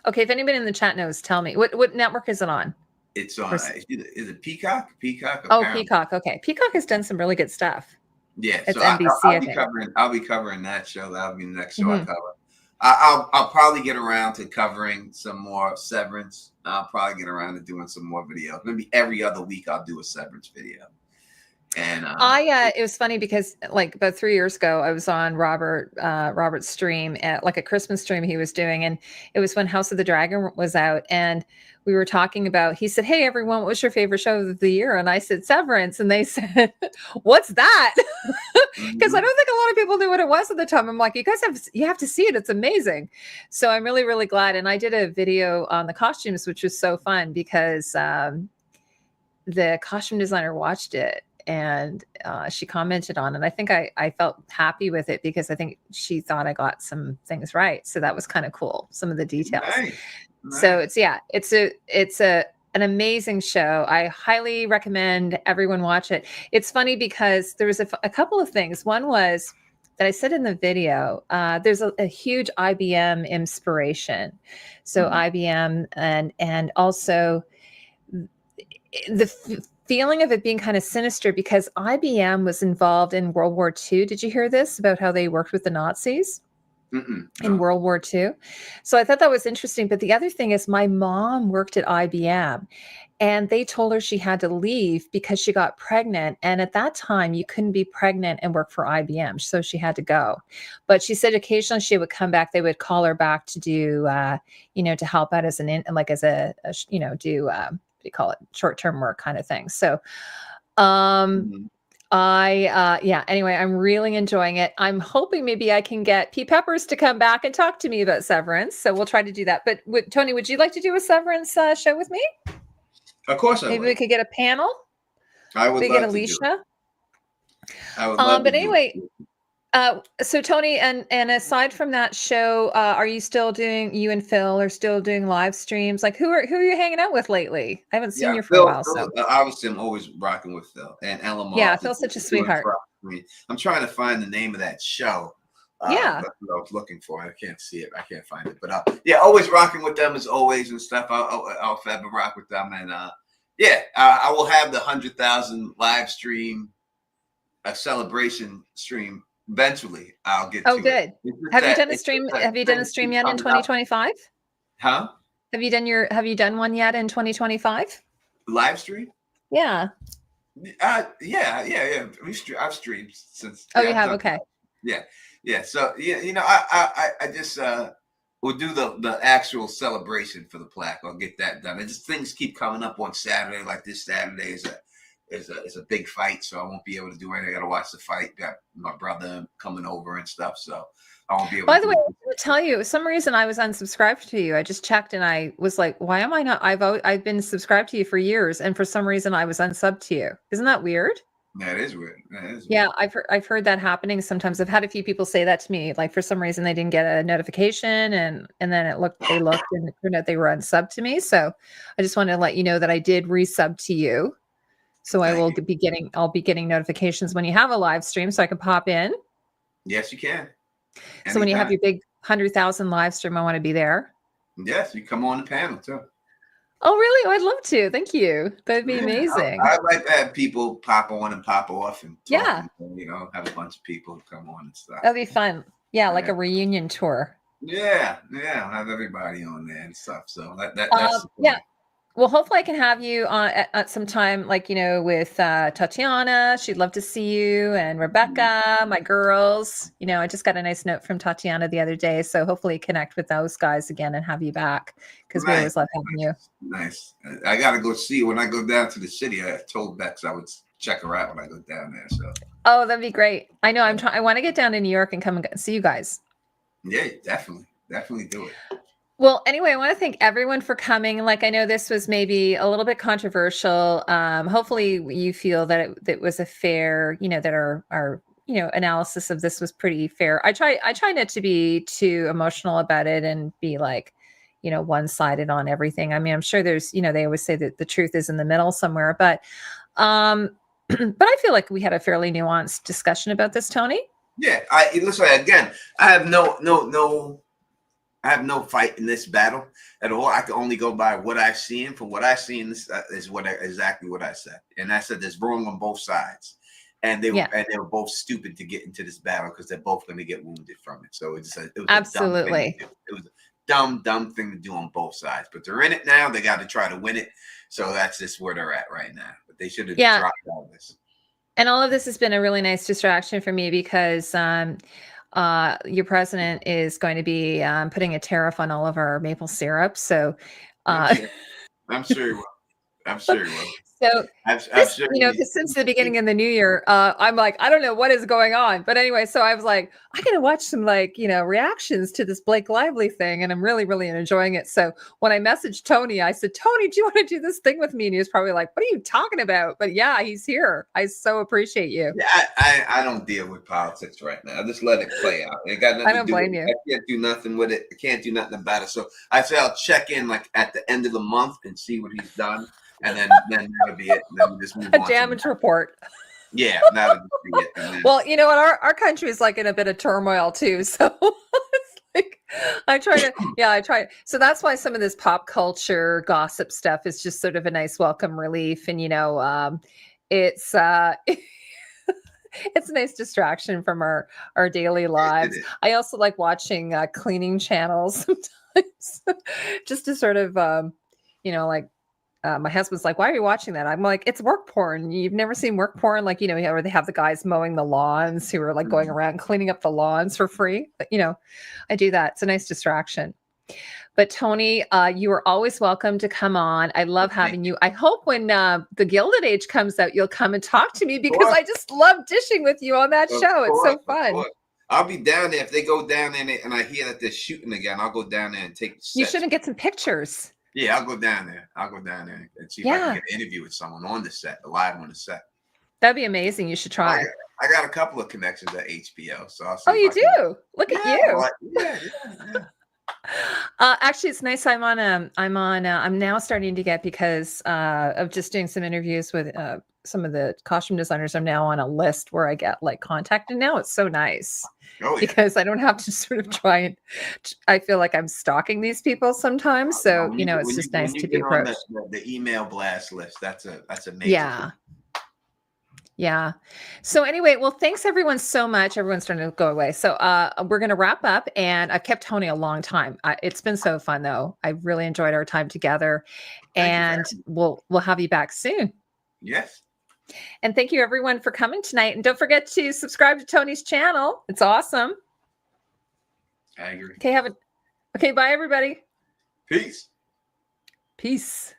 [SPEAKER 1] Okay, if anybody in the chat knows, tell me. What network is it on?
[SPEAKER 2] It's on. Is it Peacock? Peacock.
[SPEAKER 1] Apparently. Peacock. Okay, Peacock has done some really good stuff.
[SPEAKER 2] Yeah,
[SPEAKER 1] it's
[SPEAKER 2] so
[SPEAKER 1] NBC.
[SPEAKER 2] I'll be covering that show. That'll be the next show I cover. I'll probably get around to covering some more Severance. I'll probably get around to doing some more videos. Maybe every other week I'll do a Severance video. And
[SPEAKER 1] it was funny because like about 3 years ago, I was on Robert's stream at like a Christmas stream he was doing, and it was when House of the Dragon was out, and we were talking about. He said, "Hey everyone, what's your favorite show of the year?" And I said, "Severance," and they said, "What's that?" Because I don't think a lot of people knew what it was at the time. I'm like, you have to see it. It's amazing. So I'm really, really glad. And I did a video on the costumes, which was so fun because the costume designer watched it and she commented on it. I think I felt happy with it because I think she thought I got some things right. So that was kind of cool. Some of the details.
[SPEAKER 2] Nice.
[SPEAKER 1] So it's an amazing show. I highly recommend everyone watch it. It's funny because there was a couple of things. One was that I said in the video, there's a huge IBM inspiration. So IBM and also the feeling of it being kind of sinister because IBM was involved in World War II. Did you hear this about how they worked with the Nazis in World War II? So I thought that was interesting. But the other thing is my mom worked at IBM and they told her she had to leave because she got pregnant. And at that time, you couldn't be pregnant and work for IBM. So she had to go. But she said occasionally she would come back. They would call her back to do, to help out as do what do you call it? Short-term work kind of thing. So, anyway, I'm really enjoying it. I'm hoping maybe I can get P Peppers to come back and talk to me about Severance. So we'll try to do that. But Tony, would you like to do a Severance show with me?
[SPEAKER 2] Of course I would.
[SPEAKER 1] Maybe we could get a panel.
[SPEAKER 2] I would love
[SPEAKER 1] get
[SPEAKER 2] to
[SPEAKER 1] Alicia.
[SPEAKER 2] do it. I would love
[SPEAKER 1] but
[SPEAKER 2] to
[SPEAKER 1] anyway,
[SPEAKER 2] do it.
[SPEAKER 1] So Tony, and aside from that show, are you still doing, you and Phil are still doing live streams? Like who are you hanging out with lately? I haven't seen you for a while. So
[SPEAKER 2] obviously I'm always rocking with Phil and Lamar.
[SPEAKER 1] Yeah, Phil's such a sweetheart.
[SPEAKER 2] I'm trying to find the name of that show.
[SPEAKER 1] Yeah.
[SPEAKER 2] That's what I was looking for. I can't see it. I can't find it. But always rocking with them as always and stuff. I'll forever rock with them. And I will have the 100,000 live stream, a celebration stream. Eventually, I'll get to
[SPEAKER 1] good.
[SPEAKER 2] It.
[SPEAKER 1] Have you done a stream? Have you done a stream yet in 2025?
[SPEAKER 2] Huh?
[SPEAKER 1] Have you done one yet in 2025?
[SPEAKER 2] Live stream?
[SPEAKER 1] Yeah.
[SPEAKER 2] Yeah. I've streamed since.
[SPEAKER 1] Oh, you have? Okay.
[SPEAKER 2] Yeah. So I just will do the actual celebration for the plaque. I'll get that done. And just things keep coming up on Saturday. Like this Saturday is a big fight, so I won't be able to do anything. I got to watch the fight. Got my brother coming over and stuff, so I won't be able.
[SPEAKER 1] By the way, I want to tell you, for some reason I was unsubscribed to you. I just checked and I was like, why am I not? I've been subscribed to you for years, and for some reason I was unsubbed to you. Isn't that weird?
[SPEAKER 2] That is weird.
[SPEAKER 1] Yeah, I've heard that happening sometimes. I've had a few people say that to me. Like for some reason they didn't get a notification, and then they looked and it turned out they were unsubbed to me. So I just wanted to let you know that I did resub to you. So I'll be getting notifications when you have a live stream, so I can pop in.
[SPEAKER 2] Yes, you can.
[SPEAKER 1] Anytime. So when you have your big 100,000 live stream, I want to be there.
[SPEAKER 2] Yes, you come on the panel too.
[SPEAKER 1] Oh, really? Oh, I'd love to. Thank you. That'd be amazing.
[SPEAKER 2] I like to have people pop on and pop off and talk and, have a bunch of people come on and stuff.
[SPEAKER 1] That'd be fun. Yeah, like a reunion tour.
[SPEAKER 2] Yeah. Have everybody on there and stuff. So that's
[SPEAKER 1] Well, hopefully I can have you on at some time, like, with Tatiana. She'd love to see you, and Rebecca, my girls. I just got a nice note from Tatiana the other day. So hopefully connect with those guys again and have you back, because we always love having you.
[SPEAKER 2] Nice. I got to go see you when I go down to the city. I told Bex I would check her out when I go down there. So.
[SPEAKER 1] Oh, that'd be great. I know. I want to get down to New York and come and see you guys.
[SPEAKER 2] Yeah, definitely do it.
[SPEAKER 1] Well, anyway, I want to thank everyone for coming. Like, I know this was maybe a little bit controversial. Hopefully you feel that it was a fair, that our analysis of this was pretty fair. I try not to be too emotional about it and be like, one-sided on everything. I mean, I'm sure there's, they always say that the truth is in the middle somewhere, but I feel like we had a fairly nuanced discussion about this, Tony.
[SPEAKER 2] Yeah. Listen, again, I have no fight in this battle at all. I can only go by what I've seen. From what I've seen, this is exactly what I said. And I said there's wrong on both sides, and they were both stupid to get into this battle because they're both going to get wounded from it. So it was
[SPEAKER 1] absolutely.
[SPEAKER 2] It was a dumb thing to do on both sides. But they're in it now. They got to try to win it. So that's just where they're at right now. But they should have dropped all this.
[SPEAKER 1] And all of this has been a really nice distraction for me because your president is going to be putting a tariff on all of our maple syrup. So,
[SPEAKER 2] I'm sure. I'm sure he will. I'm sure he will.
[SPEAKER 1] So
[SPEAKER 2] I'm sure
[SPEAKER 1] because since the beginning of the new year, I'm like, I don't know what is going on. But anyway, so I was like, I gotta watch some reactions to this Blake Lively thing, and I'm really, really enjoying it. So when I messaged Tony, I said, Tony, do you want to do this thing with me? And he was probably like, what are you talking about? But yeah, he's here. I so appreciate you.
[SPEAKER 2] Yeah, I don't deal with politics right now. I just let it play out. It got nothing
[SPEAKER 1] I don't
[SPEAKER 2] to do
[SPEAKER 1] blame
[SPEAKER 2] with
[SPEAKER 1] you.
[SPEAKER 2] it. I can't do nothing with it. I can't do nothing about it. So I say I'll check in like at the end of the month and see what he's done. And then that'll be it. And then we just move on.
[SPEAKER 1] A damage report.
[SPEAKER 2] Yeah, that'll just be it. Then,
[SPEAKER 1] well, you know what? Our country is like in a bit of turmoil too. So it's like I try. So that's why some of this pop culture gossip stuff is just sort of a nice welcome relief. And it's it's a nice distraction from our daily lives. I also like watching cleaning channels sometimes just to sort of my husband's like, why are you watching that? I'm like, it's work porn. You've never seen work porn? Like, where they have the guys mowing the lawns who are like going around cleaning up the lawns for free. But, I do that. It's a nice distraction. But Tony, you are always welcome to come on. I love having you. I hope when the Gilded Age comes out, you'll come and talk to me because I just love dishing with you on that show. It's so fun.
[SPEAKER 2] I'll be down there. If they go down there and I hear that they're shooting again, I'll go down there and take the sets.
[SPEAKER 1] You shouldn't get some pictures.
[SPEAKER 2] Yeah, I'll go down there. and see if I can get an interview with someone on the set, live on the set.
[SPEAKER 1] That'd be amazing. You should try.
[SPEAKER 2] I got a couple of connections at HBO, so I'll see.
[SPEAKER 1] Oh, you do? Look at you.
[SPEAKER 2] Yeah.
[SPEAKER 1] Actually, it's nice. I'm now starting to get, because of just doing some interviews with some of the costume designers. I'm now on a list where I get like contacted now. It's so nice.
[SPEAKER 2] Oh, yeah.
[SPEAKER 1] Because I don't have to sort of try and I feel like I'm stalking these people sometimes. So, it's just nice to be approached.
[SPEAKER 2] The email blast list. That's a major thing.
[SPEAKER 1] Yeah. So anyway, well, thanks everyone so much. Everyone's starting to go away. So we're going to wrap up, and I've kept Tony a long time. It's been so fun though. I really enjoyed our time together, and we'll have you back soon.
[SPEAKER 2] Yes.
[SPEAKER 1] And thank you everyone for coming tonight. And don't forget to subscribe to Tony's channel. It's awesome.
[SPEAKER 2] I agree.
[SPEAKER 1] Okay. Bye everybody.
[SPEAKER 2] Peace.
[SPEAKER 1] Peace.